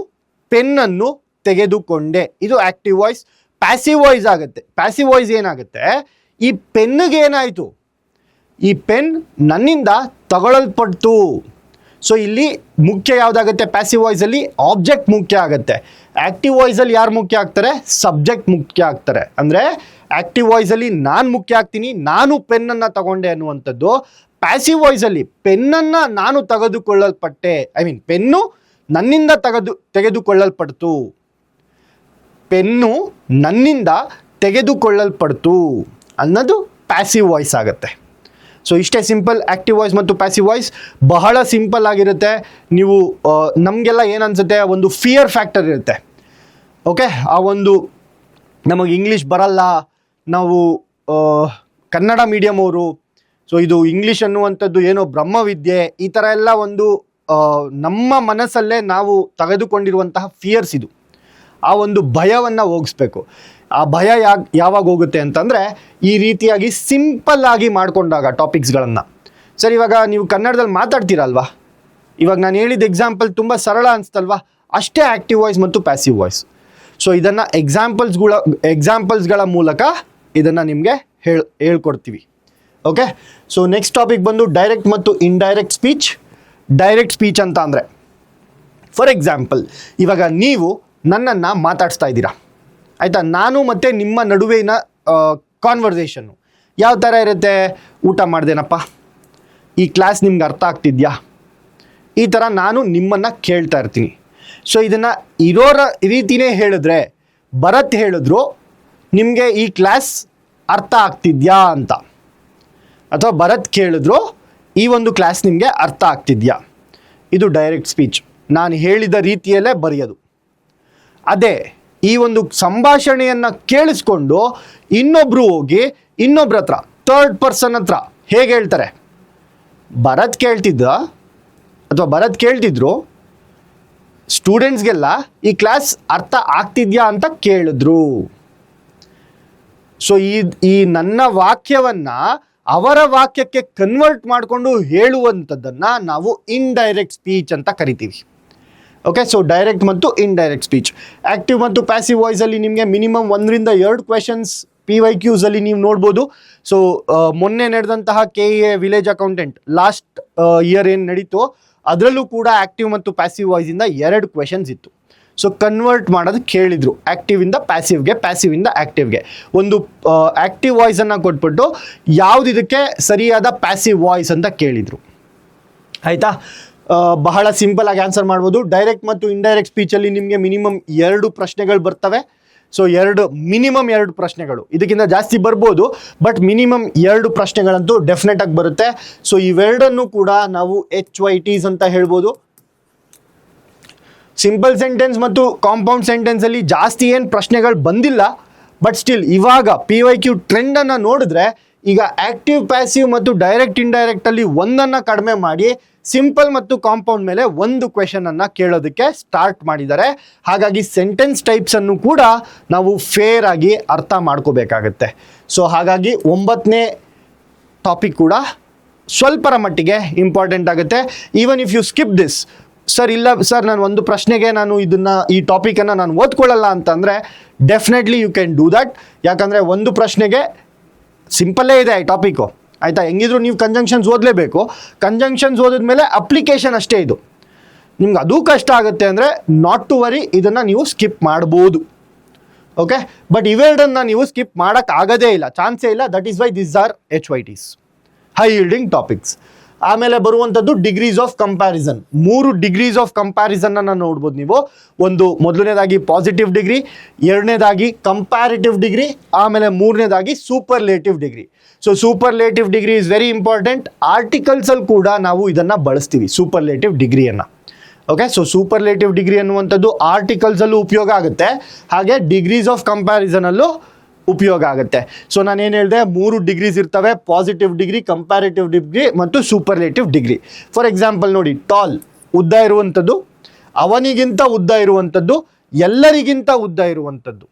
ಪೆನ್ನನ್ನು ತೆಗೆದುಕೊಂಡೆ, ಇದು ಆ್ಯಕ್ಟಿವ್ ವಾಯ್ಸ್. ಪ್ಯಾಸಿವ್ ವಾಯ್ಸ್ ಆಗುತ್ತೆ. ಪ್ಯಾಸಿವ್ ವಾಯ್ಸ್ ಏನಾಗುತ್ತೆ? ಈ ಪೆನ್ನಿಗೆ ಏನಾಯಿತು, ಈ ಪೆನ್ ನನ್ನಿಂದ ತಗೊಳ್ಳಲ್ಪಡ್ತು. ಸೊ ಇಲ್ಲಿ ಮುಖ್ಯ ಯಾವುದಾಗುತ್ತೆ? ಪ್ಯಾಸಿವ್ ವಾಯ್ಸಲ್ಲಿ ಆಬ್ಜೆಕ್ಟ್ ಮುಖ್ಯ ಆಗುತ್ತೆ. ಆ್ಯಕ್ಟಿವ್ ವಾಯ್ಸಲ್ಲಿ ಯಾರು ಮುಖ್ಯ ಆಗ್ತಾರೆ? ಸಬ್ಜೆಕ್ಟ್ ಮುಖ್ಯ ಆಗ್ತಾರೆ. ಅಂದರೆ ಆ್ಯಕ್ಟಿವ್ ವಾಯ್ಸಲ್ಲಿ ನಾನು ಮುಖ್ಯ ಆಗ್ತೀನಿ, ನಾನು ಪೆನ್ನನ್ನು ತಗೊಂಡೆ ಅನ್ನುವಂಥದ್ದು. ಪ್ಯಾಸಿವ್ ವಾಯ್ಸಲ್ಲಿ ಪೆನ್ನನ್ನು ನಾನು ತೆಗೆದುಕೊಳ್ಳಲ್ಪಟ್ಟೆ, ಪೆನ್ನು ನನ್ನಿಂದ ತೆಗೆದುಕೊಳ್ಳಲ್ಪಡ್ತು, ಪೆನ್ನು ನನ್ನಿಂದ ತೆಗೆದುಕೊಳ್ಳಲ್ಪಡ್ತು ಅನ್ನೋದು ಪ್ಯಾಸಿವ್ ವಾಯ್ಸ್ ಆಗುತ್ತೆ. ಸೊ ಇಷ್ಟೇ ಸಿಂಪಲ್ ಆ್ಯಕ್ಟಿವ್ ವಾಯ್ಸ್ ಮತ್ತು ಪ್ಯಾಸಿವ್ ವಾಯ್ಸ್. ಬಹಳ ಸಿಂಪಲ್ ಆಗಿರುತ್ತೆ. ನೀವು ನಮಗೆಲ್ಲ ಏನನ್ಸುತ್ತೆ, ಒಂದು ಫಿಯರ್ ಫ್ಯಾಕ್ಟರ್ ಇರುತ್ತೆ. ಓಕೆ, ಆ ಒಂದು ನಮಗೆ ಇಂಗ್ಲೀಷ್ ಬರಲ್ಲ, ನಾವು ಕನ್ನಡ ಮೀಡಿಯಮ್ ಅವರು, ಸೊ ಇದು ಇಂಗ್ಲೀಷ್ ಅನ್ನುವಂಥದ್ದು ಏನೋ ಬ್ರಹ್ಮವಿದ್ಯೆ, ಈ ಥರ ಎಲ್ಲ ಒಂದು ನಮ್ಮ ಮನಸ್ಸಲ್ಲೇ ನಾವು ತೆಗೆದುಕೊಂಡಿರುವಂತಹ ಫಿಯರ್ಸ್ ಇದು. ಆ ಒಂದು ಭಯವನ್ನು ಹೋಗಿಸ್ಬೇಕು. ಆ ಭಯ ಯಾವಾಗ ಹೋಗುತ್ತೆ ಅಂತಂದರೆ ಈ ರೀತಿಯಾಗಿ ಸಿಂಪಲ್ ಆಗಿ ಮಾಡಿಕೊಂಡಾಗ ಟಾಪಿಕ್ಸ್ಗಳನ್ನು. ಸರ್, ಇವಾಗ ನೀವು ಕನ್ನಡದಲ್ಲಿ ಮಾತಾಡ್ತೀರಲ್ವಾ, ಇವಾಗ ನಾನು ಹೇಳಿದ ಎಕ್ಸಾಂಪಲ್ ತುಂಬ ಸರಳ ಅನಿಸ್ತಲ್ವಾ? ಅಷ್ಟೇ ಆ್ಯಕ್ಟಿವ್ ವಾಯ್ಸ್ ಮತ್ತು ಪ್ಯಾಸಿವ್ ವಾಯ್ಸ್. ಸೊ ಇದನ್ನು ಎಕ್ಸಾಂಪಲ್ಸ್ಗಳ ಮೂಲಕ ಇದನ್ನು ನಿಮಗೆ ಹೇಳ್ಕೊಡ್ತೀವಿ. ಓಕೆ, ಸೊ ನೆಕ್ಸ್ಟ್ ಟಾಪಿಕ್ ಬಂದು ಡೈರೆಕ್ಟ್ ಮತ್ತು ಇಂಡೈರೆಕ್ಟ್ ಸ್ಪೀಚ್. ಡೈರೆಕ್ಟ್ ಸ್ಪೀಚ್ ಅಂತ ಅಂದರೆ, ಫಾರ್ ಎಕ್ಸಾಂಪಲ್, ಇವಾಗ ನೀವು ನನ್ನನ್ನು ಮಾತಾಡಿಸ್ತಾ ಇದ್ದೀರಾ, ಆಯಿತಾ. ನಾನು ಮತ್ತು ನಿಮ್ಮ ನಡುವಿನ ಕಾನ್ವರ್ಸೇಷನ್ನು ಯಾವ ಥರ ಇರುತ್ತೆ? ಊಟ ಮಾಡ್ದೇನಪ್ಪ, ಈ ಕ್ಲಾಸ್ ನಿಮ್ಗೆ ಅರ್ಥ ಆಗ್ತಿದ್ಯಾ? ಈ ಥರ ನಾನು ನಿಮ್ಮನ್ನು ಕೇಳ್ತಾ ಇರ್ತೀನಿ. ಸೊ ಇದನ್ನು ಇರೋರ ರೀತಿಯೇ ಹೇಳಿದ್ರೆ, ಭರತ್ ಹೇಳಿದ್ರು ನಿಮಗೆ ಈ ಕ್ಲಾಸ್ ಅರ್ಥ ಆಗ್ತಿದ್ಯಾ ಅಂತ, ಅಥವಾ ಭರತ್ ಕೇಳಿದ್ರು ಈ ಒಂದು ಕ್ಲಾಸ್ ನಿಮಗೆ ಅರ್ಥ ಆಗ್ತಿದ್ಯಾ, ಇದು ಡೈರೆಕ್ಟ್ ಸ್ಪೀಚ್. ನಾನು ಹೇಳಿದ ರೀತಿಯಲ್ಲೇ ಬರೆಯೋದು. ಅದೇ ಈ ಒಂದು ಸಂಭಾಷಣೆಯನ್ನು ಕೇಳಿಸ್ಕೊಂಡು ಇನ್ನೊಬ್ಬರು ಹೋಗಿ ಇನ್ನೊಬ್ರ ಹತ್ರ, ಥರ್ಡ್ ಪರ್ಸನ್ ಹತ್ರ ಹೇಗೆ ಹೇಳ್ತಾರೆ? ಭರತ್ ಕೇಳ್ತಿದ್ರು ಸ್ಟೂಡೆಂಟ್ಸ್ಗೆಲ್ಲ ಈ ಕ್ಲಾಸ್ ಅರ್ಥ ಆಗ್ತಿದ್ಯಾ ಅಂತ ಕೇಳಿದ್ರು. ಸೊ ಈ ನನ್ನ ವಾಕ್ಯವನ್ನು ಅವರ ವಾಕ್ಯಕ್ಕೆ ಕನ್ವರ್ಟ್ ಮಾಡಿಕೊಂಡು ಹೇಳುವಂಥದ್ದನ್ನು ನಾವು ಇಂಡೈರೆಕ್ಟ್ ಸ್ಪೀಚ್ ಅಂತ ಕರಿತೀವಿ. ಓಕೆ, ಸೊ ಡೈರೆಕ್ಟ್ ಮತ್ತು ಇಂಡೈರೆಕ್ಟ್ ಸ್ಪೀಚ್. ಆ್ಯಕ್ಟಿವ್ ಮತ್ತು ಪ್ಯಾಸಿವ್ ವಾಯ್ಸಲ್ಲಿ ನಿಮಗೆ ಮಿನಿಮಮ್ 1 ರಿಂದ 2 ಕ್ವೆಶನ್ಸ್ PYQಸಲ್ಲಿ ನೀವು ನೋಡ್ಬೋದು. ಸೊ ಮೊನ್ನೆ ನಡೆದಂತಹ KEA village accountant last year ಏನು ನಡೀತು, ಅದರಲ್ಲೂ ಕೂಡ ಆ್ಯಕ್ಟಿವ್ ಮತ್ತು ಪ್ಯಾಸಿವ್ ವಾಯ್ಸಿಂದ 2 ಕ್ವೆಶನ್ಸ್ ಇತ್ತು. ಸೊ ಕನ್ವರ್ಟ್ ಮಾಡೋದು ಕೇಳಿದರು, ಆ್ಯಕ್ಟಿವಿಂದ ಪ್ಯಾಸಿವ್ಗೆ, ಪ್ಯಾಸಿವಿಂದ ಆ್ಯಕ್ಟಿವ್ಗೆ. ಒಂದು ಆ್ಯಕ್ಟಿವ್ ವಾಯ್ಸನ್ನು ಕೊಟ್ಬಿಟ್ಟು ಯಾವುದಿದಕ್ಕೆ ಸರಿಯಾದ ಪ್ಯಾಸಿವ್ ವಾಯ್ಸ್ ಅಂತ ಕೇಳಿದರು, ಆಯಿತಾ. ಬಹಳ ಸಿಂಪಲ್ ಆಗಿ ಆನ್ಸರ್ ಮಾಡ್ಬೋದು. ಡೈರೆಕ್ಟ್ ಮತ್ತು ಇಂಡೈರೆಕ್ಟ್ ಸ್ಪೀಚಲ್ಲಿ ನಿಮಗೆ ಮಿನಿಮಮ್ 2 ಪ್ರಶ್ನೆಗಳು ಬರ್ತವೆ. ಸೊ ಮಿನಿಮಮ್ 2 ಪ್ರಶ್ನೆಗಳು, ಇದಕ್ಕಿಂತ ಜಾಸ್ತಿ ಬರ್ಬೋದು, ಬಟ್ ಮಿನಿಮಮ್ 2 ಪ್ರಶ್ನೆಗಳಂತೂ ಡೆಫಿನೆಟ್ ಆಗಿ ಬರುತ್ತೆ. ಸೊ ಇವೆರಡನ್ನು ಕೂಡ ನಾವು HYTs ಅಂತ ಹೇಳ್ಬೋದು. ಸಿಂಪಲ್ ಸೆಂಟೆನ್ಸ್ ಮತ್ತು ಕಾಂಪೌಂಡ್ ಸೆಂಟೆನ್ಸಲ್ಲಿ ಜಾಸ್ತಿ ಏನು ಪ್ರಶ್ನೆಗಳು ಬಂದಿಲ್ಲ, ಬಟ್ ಸ್ಟಿಲ್ ಇವಾಗ PYQ ಟ್ರೆಂಡನ್ನು ನೋಡಿದ್ರೆ ಈಗ ಆ್ಯಕ್ಟಿವ್, ಪ್ಯಾಸಿವ್ ಮತ್ತು ಡೈರೆಕ್ಟ್ ಇಂಡೈರೆಕ್ಟಲ್ಲಿ ಒಂದನ್ನು ಕಡಿಮೆ ಮಾಡಿ ಸಿಂಪಲ್ ಮತ್ತು ಕಾಂಪೌಂಡ್ ಮೇಲೆ 1 ಕ್ವೆಶನನ್ನು ಕೇಳೋದಕ್ಕೆ ಸ್ಟಾರ್ಟ್ ಮಾಡಿದ್ದಾರೆ. ಹಾಗಾಗಿ ಸೆಂಟೆನ್ಸ್ ಟೈಪ್ಸನ್ನು ಕೂಡ ನಾವು ಫೇರ್ ಆಗಿ ಅರ್ಥ ಮಾಡ್ಕೋಬೇಕಾಗತ್ತೆ. ಸೊ ಹಾಗಾಗಿ 9ನೇ ಟಾಪಿಕ್ ಕೂಡ ಸ್ವಲ್ಪರ ಮಟ್ಟಿಗೆ ಇಂಪಾರ್ಟೆಂಟ್ ಆಗುತ್ತೆ. Even if you skip this, sir ಇಲ್ಲ ಸರ್ ನಾನು ಒಂದು ಪ್ರಶ್ನೆಗೆ ನಾನು ಈ ಟಾಪಿಕನ್ನು ನಾನು ಓದ್ಕೊಳ್ಳಲ್ಲ ಅಂತಂದರೆ definitely you can do that. ಯಾಕಂದರೆ ಒಂದು ಪ್ರಶ್ನೆಗೆ ಸಿಂಪಲ್ಲೇ ಇದೆ ಈ ಟಾಪಿಕ್ಕು, ಆಯಿತಾ. ಹೆಂಗಿದ್ರು ನೀವು ಕಂಜಂಕ್ಷನ್ಸ್ ಓದಲೇಬೇಕು. ಕಂಜಂಕ್ಷನ್ಸ್ ಓದಿದ್ಮೇಲೆ ಅಪ್ಲಿಕೇಶನ್ ಅಷ್ಟೇ ಇದು. ನಿಮ್ಗೆ ಅದು ಕಷ್ಟ ಆಗುತ್ತೆ ಅಂದರೆ ನಾಟ್ ಟು ವರಿ, ಇದನ್ನು ನೀವು ಸ್ಕಿಪ್ ಮಾಡ್ಬೋದು. ಓಕೆ, ಬಟ್ ಇವೆರಡನ್ನು ನೀವು ಸ್ಕಿಪ್ ಮಾಡೋಕ್ಕಾಗೋದೇ ಇಲ್ಲ, ಚಾನ್ಸೇ ಇಲ್ಲ. That is why this are HYTs, high yielding topics. ಆಮೇಲೆ ಬರುವಂಥದ್ದು degrees of comparison. 3 degrees of ಕಂಪ್ಯಾರಿಸನ್ನ ನೋಡ್ಬೋದು ನೀವು. ಒಂದು ಮೊದಲನೇದಾಗಿ ಪಾಸಿಟಿವ್ ಡಿಗ್ರಿ, ಎರಡನೇದಾಗಿ ಕಂಪ್ಯಾರಿಟಿವ್ ಡಿಗ್ರಿ, ಆಮೇಲೆ ಮೂರನೇದಾಗಿ superlative degree. So superlative degree is very important. ಆರ್ಟಿಕಲ್ಸಲ್ಲಿ ಕೂಡ ನಾವು ಇದನ್ನು ಬಳಸ್ತೀವಿ, ಸೂಪರ್ಲೇಟಿವ್ ಡಿಗ್ರಿಯನ್ನು. ಓಕೆ, ಸೊ ಸೂಪರ್ಲೇಟಿವ್ ಡಿಗ್ರಿ ಅನ್ನುವಂಥದ್ದು ಆರ್ಟಿಕಲ್ಸಲ್ಲೂ ಉಪಯೋಗ ಆಗುತ್ತೆ, ಹಾಗೆ ಡಿಗ್ರೀಸ್ ಆಫ್ ಕಂಪ್ಯಾರಿಸನಲ್ಲೂ ಉಪಯೋಗ ಆಗುತ್ತೆ. ಸೊ ನಾನೇನು ಹೇಳಿದೆ, 3 ಡಿಗ್ರೀಸ್ ಇರ್ತವೆ: ಪಾಸಿಟಿವ್ ಡಿಗ್ರಿ, ಕಂಪ್ಯಾರಿಟಿವ್ ಡಿಗ್ರಿ ಮತ್ತು ಸೂಪರ್ಲೇಟಿವ್ ಡಿಗ್ರಿ. ಫಾರ್ ಎಕ್ಸಾಂಪಲ್ ನೋಡಿ, ಟಾಲ್ ಉದ್ದ ಇರುವಂಥದ್ದು, ಅವನಿಗಿಂತ ಉದ್ದ ಇರುವಂಥದ್ದು, ಎಲ್ಲರಿಗಿಂತ ಉದ್ದ ಇರುವಂಥದ್ದು.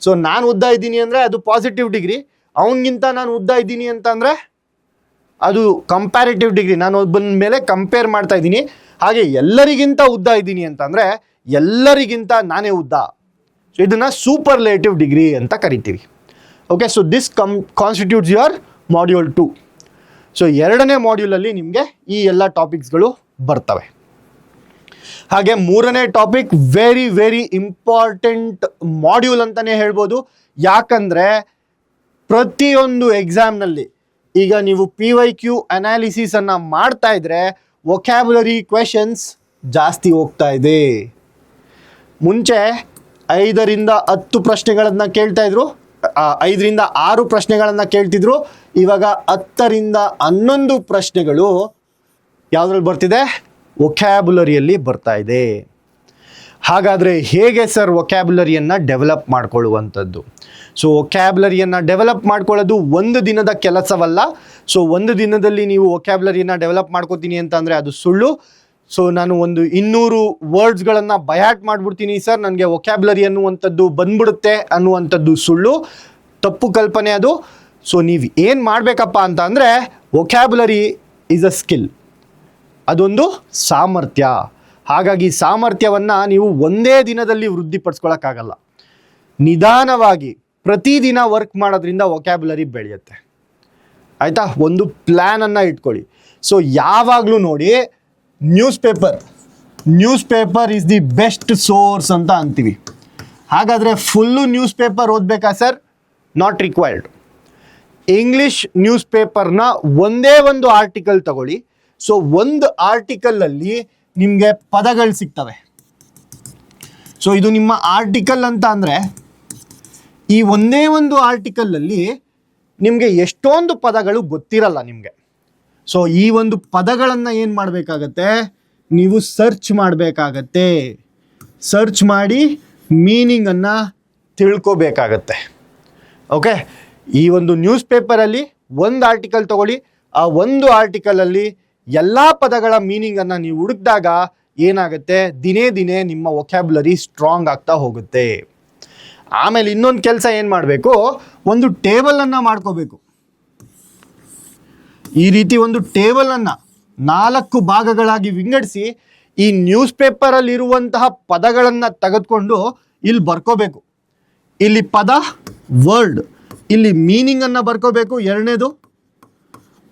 ಸೊ ನಾನು ಉದ್ದ ಇದ್ದೀನಿ ಅಂದರೆ ಅದು ಪಾಸಿಟಿವ್ ಡಿಗ್ರಿ, ಅವನಿಗಿಂತ ನಾನು ಉದ್ದ ಇದ್ದೀನಿ ಅಂತ ಅಂದರೆ ಅದು ಕಂಪ್ಯಾರಿಟಿವ್ ಡಿಗ್ರಿ, ನಾನು ಒಬ್ಬನ ಮೇಲೆ ಕಂಪೇರ್ ಮಾಡ್ತಾ ಇದ್ದೀನಿ. ಹಾಗೆ ಎಲ್ಲರಿಗಿಂತ ಉದ್ದ ಇದ್ದೀನಿ ಅಂತಂದರೆ ಎಲ್ಲರಿಗಿಂತ ನಾನೇ ಉದ್ದ. ಸೊ ಇದನ್ನು ಸೂಪರ್ಲೇಟಿವ್ ಡಿಗ್ರಿ ಅಂತ ಕರಿತೀವಿ. Okay, so this constitutes your module 2. So ಎರಡನೇ ಮಾಡ್ಯೂಲಲ್ಲಿ ನಿಮಗೆ ಈ ಎಲ್ಲ ಟಾಪಿಕ್ಸ್ಗಳು ಬರ್ತವೆ. ಹಾಗೆ ಮೂರನೇ topic very very important module ಅಂತಲೇ ಹೇಳ್ಬೋದು. ಯಾಕಂದರೆ ಪ್ರತಿಯೊಂದು ಎಕ್ಸಾಮ್ನಲ್ಲಿ ಈಗ ನೀವು PYQ ಅನಾಲಿಸಿಸನ್ನು ಮಾಡ್ತಾ ಇದ್ರೆ ವೊಕ್ಯಾಬುಲರಿ ಕ್ವೆಶನ್ಸ್ ಜಾಸ್ತಿ ಹೋಗ್ತಾ ಇದೆ. ಮುಂಚೆ 5 ರಿಂದ 10 ಪ್ರಶ್ನೆಗಳನ್ನು ಕೇಳ್ತಾ ಇದ್ರು, 5 ರಿಂದ 6 ಪ್ರಶ್ನೆಗಳನ್ನು ಕೇಳ್ತಿದ್ರು. ಇವಾಗ 10 ರಿಂದ 11 ಪ್ರಶ್ನೆಗಳು ಯಾವುದ್ರಲ್ಲಿ ಬರ್ತಿದೆ? ವೊಕ್ಯಾಬುಲರಿಯಲ್ಲಿ ಬರ್ತಾ ಇದೆ. ಹಾಗಾದರೆ ಹೇಗೆ ಸರ್ ವೊಕ್ಯಾಬುಲರಿಯನ್ನು ಡೆವಲಪ್ ಮಾಡ್ಕೊಳ್ಳುವಂಥದ್ದು? ಸೊ ವೊಕ್ಯಾಬುಲರಿಯನ್ನು ಡೆವಲಪ್ ಮಾಡ್ಕೊಳ್ಳೋದು ಒಂದು ದಿನದ ಕೆಲಸವಲ್ಲ. ಸೊ ಒಂದು ದಿನದಲ್ಲಿ ನೀವು ವೊಕ್ಯಾಬುಲರಿಯನ್ನು ಡೆವಲಪ್ ಮಾಡ್ಕೋತೀನಿ ಅಂತ ಅಂದರೆ ಅದು ಸುಳ್ಳು. ಸೊ ನಾನು ಒಂದು 200 ವರ್ಡ್ಸ್ಗಳನ್ನು ಬಯಾಟ್ ಮಾಡಿಬಿಡ್ತೀನಿ ಸರ್, ನನಗೆ ವೊಕ್ಯಾಬುಲರಿ ಅನ್ನುವಂಥದ್ದು ಬಂದ್ಬಿಡುತ್ತೆ ಅನ್ನುವಂಥದ್ದು ಸುಳ್ಳು, ತಪ್ಪು ಕಲ್ಪನೆ ಅದು. ಸೊ ನೀವು ಏನು ಮಾಡಬೇಕಪ್ಪ ಅಂತ ಅಂದರೆ, ವೊಕ್ಯಾಬುಲರಿ ಈಸ್ ಅ ಸ್ಕಿಲ್, ಅದೊಂದು ಸಾಮರ್ಥ್ಯ. ಹಾಗಾಗಿ ಸಾಮರ್ಥ್ಯವನ್ನು ನೀವು ಒಂದೇ ದಿನದಲ್ಲಿ ವೃದ್ಧಿಪಡಿಸ್ಕೊಳ್ಳೋಕ್ಕಾಗಲ್ಲ. ನಿಧಾನವಾಗಿ ಪ್ರತಿದಿನ ವರ್ಕ್ ಮಾಡೋದ್ರಿಂದ ವೊಕ್ಯಾಬುಲರಿ ಬೆಳೆಯುತ್ತೆ, ಆಯಿತಾ. ಒಂದು ಪ್ಲ್ಯಾನನ್ನು ಇಟ್ಕೊಳ್ಳಿ. ಸೊ ಯಾವಾಗಲೂ ನೋಡಿ, newspaper is the best source ಅಂತ ಅಂತೀವಿ. ಹಾಗಾದರೆ ಫುಲ್ಲು ನ್ಯೂಸ್ ಪೇಪರ್ ಓದಬೇಕಾ sir? Not required. English news ಪೇಪರ್ನ ಒಂದೇ ಒಂದು ಆರ್ಟಿಕಲ್ ತಗೊಳ್ಳಿ. ಸೊ ಒಂದು ಆರ್ಟಿಕಲಲ್ಲಿ ನಿಮಗೆ ಪದಗಳು ಸಿಗ್ತವೆ. ಸೊ ಇದು ನಿಮ್ಮ ಆರ್ಟಿಕಲ್ ಅಂತ ಅಂದರೆ ಈ ಒಂದೇ ಒಂದು ಆರ್ಟಿಕಲಲ್ಲಿ ನಿಮಗೆ ಎಷ್ಟೊಂದು ಪದಗಳು ಗೊತ್ತಿರಲ್ಲ ನಿಮಗೆ. ಸೊ ಈ ಒಂದು ಪದಗಳನ್ನು ಏನು ಮಾಡಬೇಕಾಗತ್ತೆ? ನೀವು ಸರ್ಚ್ ಮಾಡಬೇಕಾಗತ್ತೆ. ಸರ್ಚ್ ಮಾಡಿ ಮೀನಿಂಗನ್ನು ತಿಳ್ಕೋಬೇಕಾಗತ್ತೆ. ಓಕೆ, ಈ ಒಂದು ನ್ಯೂಸ್ ಪೇಪರಲ್ಲಿ ಒಂದು ಆರ್ಟಿಕಲ್ ತಗೊಳ್ಳಿ. ಆ ಒಂದು ಆರ್ಟಿಕಲಲ್ಲಿ ಎಲ್ಲ ಪದಗಳ ಮೀನಿಂಗನ್ನು ನೀವು ಹುಡುಕಿದಾಗ ಏನಾಗುತ್ತೆ? ದಿನೇ ದಿನೇ ನಿಮ್ಮ ವೊಕ್ಯಾಬುಲರಿ ಸ್ಟ್ರಾಂಗ್ ಆಗ್ತಾ ಹೋಗುತ್ತೆ. ಆಮೇಲೆ ಇನ್ನೊಂದು ಕೆಲಸ ಏನು ಮಾಡಬೇಕು? ಒಂದು ಟೇಬಲನ್ನು ಮಾಡ್ಕೋಬೇಕು. ಈ ರೀತಿ ಒಂದು ಟೇಬಲನ್ನು 4 ಭಾಗಗಳಾಗಿ ವಿಂಗಡಿಸಿ ಈ ನ್ಯೂಸ್ ಪೇಪರಲ್ಲಿರುವಂತಹ ಪದಗಳನ್ನು ತೆಗೆದುಕೊಂಡು ಇಲ್ಲಿ ಬರ್ಕೋಬೇಕು. ಇಲ್ಲಿ ಪದ ವರ್ಡ್, ಇಲ್ಲಿ ಮೀನಿಂಗನ್ನು ಬರ್ಕೋಬೇಕು. ಎರಡನೇದು,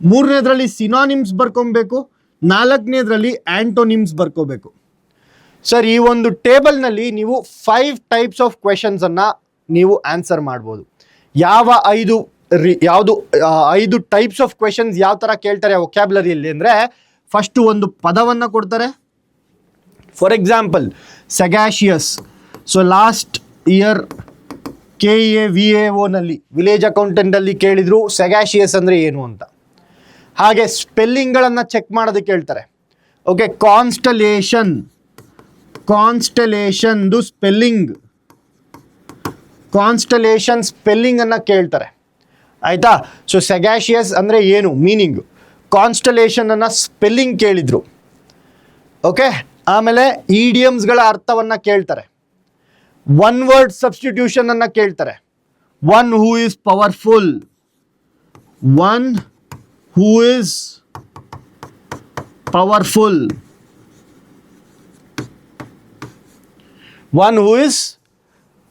ಮೂರನೇದ್ರಲ್ಲಿ ಸಿನಾನಿಮ್ಸ್ ಬರ್ಕೊಬೇಕು. 4ನೇದ್ರಲ್ಲಿ ಆ್ಯಂಟೋನಿಮ್ಸ್ ಬರ್ಕೋಬೇಕು. ಸರ್, ಈ ಒಂದು ಟೇಬಲ್ನಲ್ಲಿ ನೀವು 5 ಟೈಪ್ಸ್ ಆಫ್ ಕ್ವೆಶನ್ಸನ್ನು ನೀವು ಆನ್ಸರ್ ಮಾಡ್ಬೋದು. ಯಾವುದು 5 ಟೈಪ್ಸ್ ಆಫ್ ಕ್ವೆಶನ್ಸ್ ಯಾವ ಥರ ಕೇಳ್ತಾರೆ ವೊಕ್ಯಾಬುಲರಿಯಲ್ಲಿ ಅಂದರೆ, ಫಸ್ಟು ಒಂದು ಪದವನ್ನು ಕೊಡ್ತಾರೆ. For example sagacious. So last year KA VAOನಲ್ಲಿ ವಿಲೇಜ್ ಅಕೌಂಟೆಂಟಲ್ಲಿ ಕೇಳಿದರು ಸೆಗಾಷಿಯಸ್ ಅಂದರೆ ಏನು ಅಂತ. ಹಾಗೆ ಸ್ಪೆಲ್ಲಿಂಗ್ಗಳನ್ನು ಚೆಕ್ ಮಾಡೋದಕ್ಕೆ ಹೇಳ್ತಾರೆ. ಓಕೆ, ಕಾನ್ಸ್ಟಲೇಷನ್ದು ಕಾನ್ಸ್ಟಲೇಷನ್ ಸ್ಪೆಲ್ಲಿಂಗನ್ನು ಕೇಳ್ತಾರೆ, ಆಯಿತಾ. ಸೊ ಸೆಗಾಷಿಯಸ್ ಅಂದರೆ ಏನು ಮೀನಿಂಗು, ಕಾನ್ಸ್ಟಲೇಷನನ್ನು ಸ್ಪೆಲ್ಲಿಂಗ್ ಕೇಳಿದರು. ಓಕೆ, ಆಮೇಲೆ ಈಡಿಯಮ್ಸ್ಗಳ ಅರ್ಥವನ್ನು ಕೇಳ್ತಾರೆ. 1 ವರ್ಡ್ ಸಬ್ಸ್ಟಿಟ್ಯೂಷನನ್ನು ಕೇಳ್ತಾರೆ. One who is powerful, one who is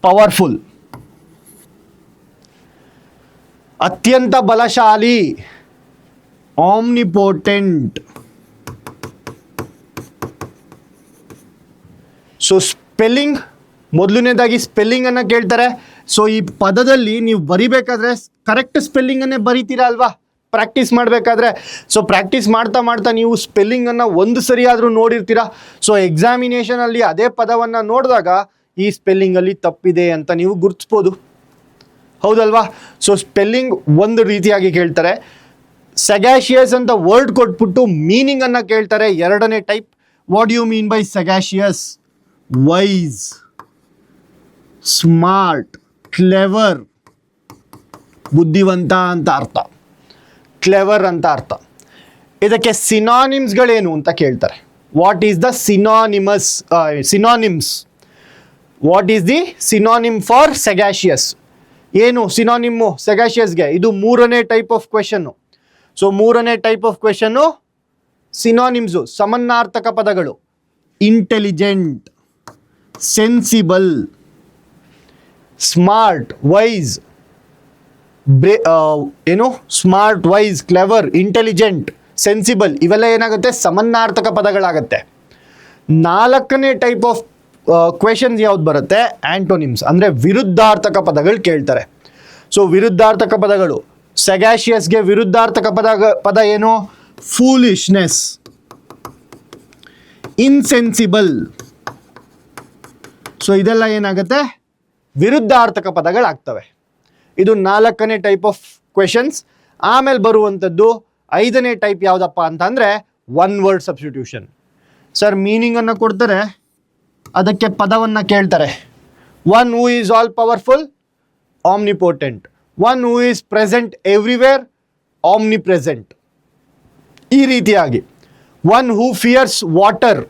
powerful, ಅತ್ಯಂತ ಬಲಶಾಲಿ, ಆಮ್ನಿಪೋಟೆಂಟ್. ಸೊ ಸ್ಪೆಲ್ಲಿಂಗ್, ಮೊದಲನೇದಾಗಿ ಸ್ಪೆಲ್ಲಿಂಗನ್ನು ಕೇಳ್ತಾರೆ. ಸೊ ಈ ಪದದಲ್ಲಿ ನೀವು ಬರಿಬೇಕಾದ್ರೆ ಕರೆಕ್ಟ್ ಸ್ಪೆಲ್ಲಿಂಗನ್ನೇ ಬರಿತೀರಾ ಅಲ್ವಾ ಪ್ರಾಕ್ಟೀಸ್ ಮಾಡಬೇಕಾದ್ರೆ. ಸೊ ಪ್ರಾಕ್ಟೀಸ್ ಮಾಡ್ತಾ ಮಾಡ್ತಾ ನೀವು ಸ್ಪೆಲ್ಲಿಂಗನ್ನು ಒಂದು ಸರಿ ಆದರೂ ನೋಡಿರ್ತೀರ. ಸೊ ಎಕ್ಸಾಮಿನೇಷನಲ್ಲಿ ಅದೇ ಪದವನ್ನು ನೋಡಿದಾಗ ಈ ಸ್ಪೆಲ್ಲಿಂಗಲ್ಲಿ ತಪ್ಪಿದೆ ಅಂತ ನೀವು ಗುರುತಿಸ್ಬೋದು, ಹೌದಲ್ವಾ. ಸೊ ಸ್ಪೆಲ್ಲಿಂಗ್ ಒಂದು ರೀತಿಯಾಗಿ ಕೇಳ್ತಾರೆ. ಸೆಗಾಷಿಯಸ್ ಅಂತ ವರ್ಡ್ ಕೊಟ್ಬಿಟ್ಟು ಮೀನಿಂಗನ್ನು ಕೇಳ್ತಾರೆ, ಎರಡನೇ type. What you mean by sagacious? Wise, smart, clever, ಬುದ್ಧಿವಂತ ಅಂತ ಅರ್ಥ, ಕ್ಲೆವರ್ ಅಂತ ಅರ್ಥ. ಇದಕ್ಕೆ ಸಿನಾನಿಮ್ಸ್ಗಳೇನು ಅಂತ ಕೇಳ್ತಾರೆ. What is the synonyms? What is the synonym for sagacious? ಏನು ಸಿನಾನಿಮ್ಮು ಸೆಗಾಷಿಯಸ್ಗೆ? ಇದು ಮೂರನೇ ಟೈಪ್ ಆಫ್ ಕ್ವೆಶನ್ನು. ಸೊ ಮೂರನೇ ಟೈಪ್ ಆಫ್ ಕ್ವೆಶನ್ನು ಸಿನಾನಿಮ್ಸು, ಸಮನಾರ್ಥಕ ಪದಗಳು. ಇಂಟೆಲಿಜೆಂಟ್, ಸೆನ್ಸಿಬಲ್, ಸ್ಮಾರ್ಟ್, ವೈಸ್, ಏನು smart, wise, clever, intelligent, sensible, ಇವೆಲ್ಲ ಏನಾಗುತ್ತೆ? ಸಮನಾರ್ಥಕ ಪದಗಳಾಗತ್ತೆ. ನಾಲ್ಕನೇ ಟೈಪ್ ಆಫ್ ಕ್ವೆಶನ್ಸ್ ಯಾವ್ದು ಬರುತ್ತೆ? ಆಂಟೋನಿಮ್ಸ್, ಅಂದರೆ ವಿರುದ್ಧಾರ್ಥಕ ಪದಗಳು ಕೇಳ್ತಾರೆ. ಸೊ ವಿರುದ್ಧಾರ್ಥಕ ಪದಗಳು, ಸೆಗಾಷಿಯಸ್ಗೆ ವಿರುದ್ಧಾರ್ಥಕ ಪದ ಏನು? ಫೂಲಿಶ್ನೆಸ್, ಇನ್ಸೆನ್ಸಿಬಲ್. ಸೊ ಇದೆಲ್ಲ ಏನಾಗುತ್ತೆ? ವಿರುದ್ಧಾರ್ಥಕ ಪದಗಳಾಗ್ತವೆ. ಇದು ನಾಲ್ಕನೇ ಟೈಪ್ ಆಫ್ ಕ್ವೆಶನ್ಸ್. ಆಮೇಲೆ ಬರುವಂಥದ್ದು ಐದನೇ ಟೈಪ್ ಯಾವುದಪ್ಪ ಅಂತಂದರೆ ಒನ್ ವರ್ಡ್ ಸಬ್ಸ್ಟಿಟ್ಯೂಷನ್. ಸರ್ ಮೀನಿಂಗನ್ನು ಕೊಡ್ತಾರೆ, ಅದಕ್ಕೆ ಪದವನ್ನು ಕೇಳ್ತಾರೆ. One who is all powerful, omnipotent. One who is present everywhere, omnipresent. ಈ ರೀತಿಯಾಗಿ one who fears water,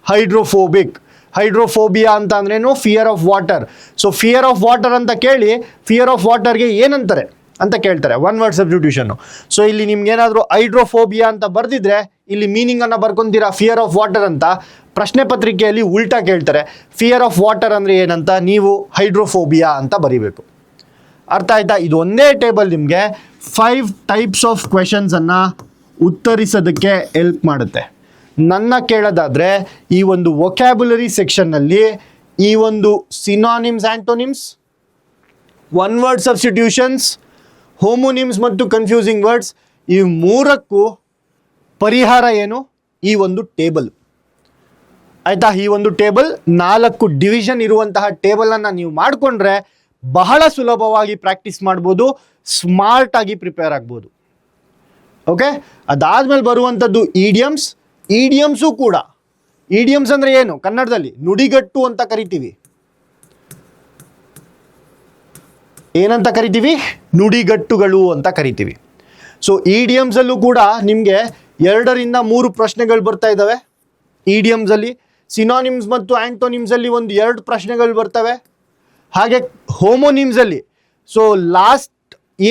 hydrophobic. Hydrophobia ಅಂತ ಅಂದ್ರೇನು? Fear of water. So fear of water ಅಂತ ಕೇಳಿ ಫಿಯರ್ ಆಫ್ ವಾಟರ್ಗೆ ಏನಂತಾರೆ ಅಂತ ಕೇಳ್ತಾರೆ, ಒನ್ ವರ್ಡ್ ಸಬ್ಸ್ಟಿಟ್ಯೂಷನ್ನು. ಸೊ ಇಲ್ಲಿ ನಿಮ್ಗೇನಾದರೂ ಹೈಡ್ರೋಫೋಬಿಯಾ ಅಂತ ಬರೆದಿದ್ರೆ ಇಲ್ಲಿ ಮೀನಿಂಗನ್ನು ಬರ್ಕೊತೀರಾ ಫಿಯರ್ ಆಫ್ ವಾಟರ್ ಅಂತ. ಪ್ರಶ್ನೆ ಪತ್ರಿಕೆಯಲ್ಲಿ ಉಲ್ಟಾ ಕೇಳ್ತಾರೆ, ಫಿಯರ್ ಆಫ್ ವಾಟರ್ ಅಂದರೆ ಏನಂತ, ನೀವು ಹೈಡ್ರೋಫೋಬಿಯಾ ಅಂತ ಬರೀಬೇಕು. ಅರ್ಥ ಆಯ್ತಾ? ಇದು ಒಂದೇ ಟೇಬಲ್ ನಿಮಗೆ 5 ಟೈಪ್ಸ್ ಆಫ್ ಕ್ವೆಶನ್ಸನ್ನು ಉತ್ತರಿಸೋದಕ್ಕೆ ಹೆಲ್ಪ್ ಮಾಡುತ್ತೆ. ನನ್ನ ಕೇಳೋದಾದರೆ ಈ ಒಂದು ವೊಕ್ಯಾಬ್ಯುಲರಿ ಸೆಕ್ಷನ್ನಲ್ಲಿ ಈ ಒಂದು synonyms, antonyms, one word substitutions, homonyms ಮತ್ತು ಕನ್ಫ್ಯೂಸಿಂಗ್ ವರ್ಡ್ಸ್, ಈ ಮೂರಕ್ಕೂ ಪರಿಹಾರ ಏನು? ಈ ಒಂದು ಟೇಬಲ್. ಆಯಿತಾ? ಈ ಒಂದು ಟೇಬಲ್ 4 ಡಿವಿಷನ್ ಇರುವಂತಹ ಟೇಬಲನ್ನು ನೀವು ಮಾಡಿಕೊಂಡ್ರೆ ಬಹಳ ಸುಲಭವಾಗಿ ಪ್ರಾಕ್ಟೀಸ್ ಮಾಡ್ಬೋದು, ಸ್ಮಾರ್ಟಾಗಿ ಪ್ರಿಪೇರ್ ಆಗ್ಬೋದು. ಓಕೆ, ಅದಾದಮೇಲೆ ಬರುವಂಥದ್ದು ಈಡಿಯಮ್ಸ್. ಈಡಿಯಮ್ಸು ಕೂಡ, ಈಡಿಯಮ್ಸ್ ಅಂದರೆ ಏನು? ಕನ್ನಡದಲ್ಲಿ ನುಡಿಗಟ್ಟು ಅಂತ ಕರಿತೀವಿ. ಏನಂತ ಕರಿತೀವಿ? ನುಡಿಗಟ್ಟುಗಳು ಅಂತ ಕರಿತೀವಿ. ಸೊ ಈಡಿಯಮ್ಸಲ್ಲೂ ಕೂಡ ನಿಮಗೆ 2 ರಿಂದ 3 ಪ್ರಶ್ನೆಗಳು ಬರ್ತಾ ಇದ್ದಾವೆ ಈಡಿಯಮ್ಸಲ್ಲಿ. ಸಿನಾನಿಮ್ಸ್ ಮತ್ತು ಆಂಟೋನಿಮ್ಸಲ್ಲಿ 2 ಪ್ರಶ್ನೆಗಳು ಬರ್ತವೆ. ಹಾಗೆ ಹೋಮೋನಿಮ್ಸಲ್ಲಿ, ಸೊ ಲಾಸ್ಟ್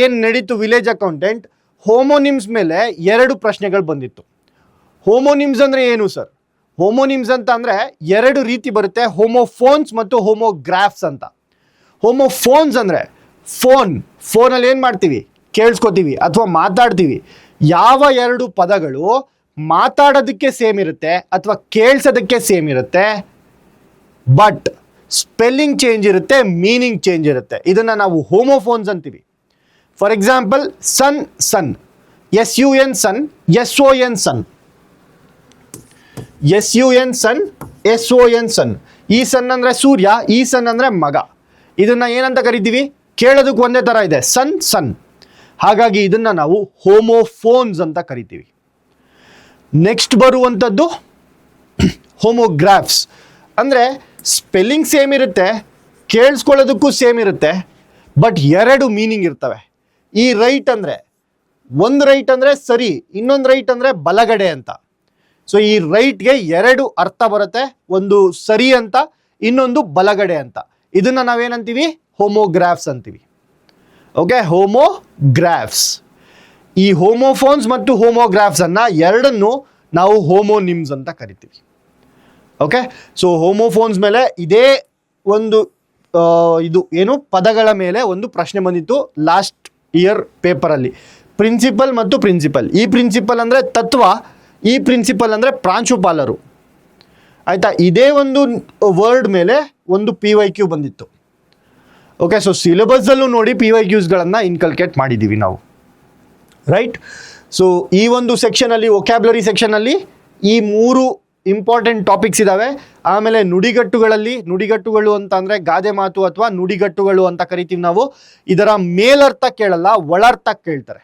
ಏನು ನಡೀತು ವಿಲೇಜ್ ಅಕೌಂಟೆಂಟ್, ಹೋಮೋನಿಮ್ಸ್ ಮೇಲೆ 2 ಪ್ರಶ್ನೆಗಳು ಬಂದಿತ್ತು. ಹೋಮೋನಿಮ್ಸ್ ಅಂದರೆ ಏನು ಸರ್? ಹೋಮೋನಿಮ್ಸ್ ಅಂತ ಅಂದರೆ 2 ರೀತಿ ಬರುತ್ತೆ, ಹೋಮೋಫೋನ್ಸ್ ಮತ್ತು ಹೋಮೋಗ್ರಾಫ್ಸ್ ಅಂತ. ಹೋಮೋಫೋನ್ಸ್ ಅಂದರೆ ಫೋನಲ್ಲಿ ಏನು ಮಾಡ್ತೀವಿ? ಕೇಳಿಸ್ಕೊತೀವಿ ಅಥವಾ ಮಾತಾಡ್ತೀವಿ. ಯಾವ 2 ಪದಗಳು ಮಾತಾಡೋದಕ್ಕೆ ಸೇಮ್ ಇರುತ್ತೆ ಅಥವಾ ಕೇಳಿಸೋದಕ್ಕೆ ಸೇಮ್ ಇರುತ್ತೆ, ಬಟ್ ಸ್ಪೆಲ್ಲಿಂಗ್ ಚೇಂಜ್ ಇರುತ್ತೆ, ಮೀನಿಂಗ್ ಚೇಂಜ್ ಇರುತ್ತೆ, ಇದನ್ನು ನಾವು ಹೋಮೋಫೋನ್ಸ್ ಅಂತೀವಿ. For example, sun, SUN sun, SON sun, SUN sun, SON sun. ಈ ಸನ್ ಅಂದರೆ ಸೂರ್ಯ, ಈ ಸನ್ ಅಂದರೆ ಮಗ. ಇದನ್ನು ಏನಂತ ಕರಿತೀವಿ? ಕೇಳೋದಕ್ಕೆ ಒಂದೇ ಥರ ಇದೆ, ಸನ್. ಹಾಗಾಗಿ ಇದನ್ನು ನಾವು ಹೋಮೋಫೋನ್ಸ್ ಅಂತ ಕರಿತೀವಿ. ನೆಕ್ಸ್ಟ್ ಬರುವಂಥದ್ದು ಹೋಮೋಗ್ರಾಫ್ಸ್. ಅಂದರೆ ಸ್ಪೆಲ್ಲಿಂಗ್ ಸೇಮ್ ಇರುತ್ತೆ, ಕೇಳಿಸ್ಕೊಳ್ಳೋದಕ್ಕೂ ಸೇಮ್ ಇರುತ್ತೆ, ಬಟ್ 2 ಮೀನಿಂಗ್ ಇರ್ತವೆ. ಈ ರೈಟ್ ಅಂದರೆ, ಒಂದು ರೈಟ್ ಅಂದರೆ ಸರಿ, ಇನ್ನೊಂದು ರೈಟ್ ಅಂದರೆ ಬಲಗಡೆ ಅಂತ. ಸೊ ಈ ರೈಟ್ಗೆ 2 ಅರ್ಥ ಬರುತ್ತೆ, ಒಂದು ಸರಿ ಅಂತ, ಇನ್ನೊಂದು ಬಲಗಡೆ ಅಂತ. ಇದನ್ನು ನಾವೇನಂತೀವಿ? ಹೋಮೋಗ್ರಾಫ್ಸ್ ಅಂತೀವಿ. ಓಕೆ, ಹೋಮೋಗ್ರಾಫ್ಸ್. ಈ ಹೋಮೋಫೋನ್ಸ್ ಮತ್ತು ಹೋಮೋಗ್ರಾಫ್ಸನ್ನು 2 ನಾವು ಹೋಮೋನಿಮ್ಸ್ ಅಂತ ಕರಿತೀವಿ. ಓಕೆ, ಸೊ ಹೋಮೋಫೋನ್ಸ್ ಮೇಲೆ ಇದೇ ಒಂದು ಇದು ಏನು ಪದಗಳ ಮೇಲೆ ಒಂದು ಪ್ರಶ್ನೆ ಬಂದಿತ್ತು ಲಾಸ್ಟ್ ಇಯರ್ ಪೇಪರಲ್ಲಿ. ಪ್ರಿನ್ಸಿಪಲ್ ಮತ್ತು ಪ್ರಿನ್ಸಿಪಲ್. ಈ ಪ್ರಿನ್ಸಿಪಲ್ ಅಂದರೆ ತತ್ವ, ಈ ಪ್ರಿನ್ಸಿಪಲ್ ಅಂದರೆ ಪ್ರಾಂಶುಪಾಲರು. ಆಯಿತಾ, ಇದೇ ಒಂದು ವರ್ಡ್ ಮೇಲೆ ಒಂದು PYQ ಬಂದಿತ್ತು. ಓಕೆ, ಸೊ ಸಿಲೆಬಸ್ಸಲ್ಲೂ ನೋಡಿ PYQಸ್ಗಳನ್ನು ಇನ್ಕಲ್ಕೇಟ್ ಮಾಡಿದ್ದೀವಿ ನಾವು, ರೈಟ್. ಸೊ ಈ ಒಂದು ಸೆಕ್ಷನಲ್ಲಿ, ವೊಕ್ಯಾಬ್ಯುಲರಿ ಸೆಕ್ಷನಲ್ಲಿ ಈ 3 ಇಂಪಾರ್ಟೆಂಟ್ ಟಾಪಿಕ್ಸ್ ಇದ್ದಾವೆ. ಆಮೇಲೆ ನುಡಿಗಟ್ಟುಗಳು ಅಂತ ಅಂದರೆ ಗಾದೆ ಮಾತು ಅಥವಾ ನುಡಿಗಟ್ಟುಗಳು ಅಂತ ಕರಿತೀವಿ ನಾವು. ಇದರ ಮೇಲರ್ಥ ಕೇಳಲ್ಲ, ಒಳರ್ಥ ಕೇಳ್ತಾರೆ.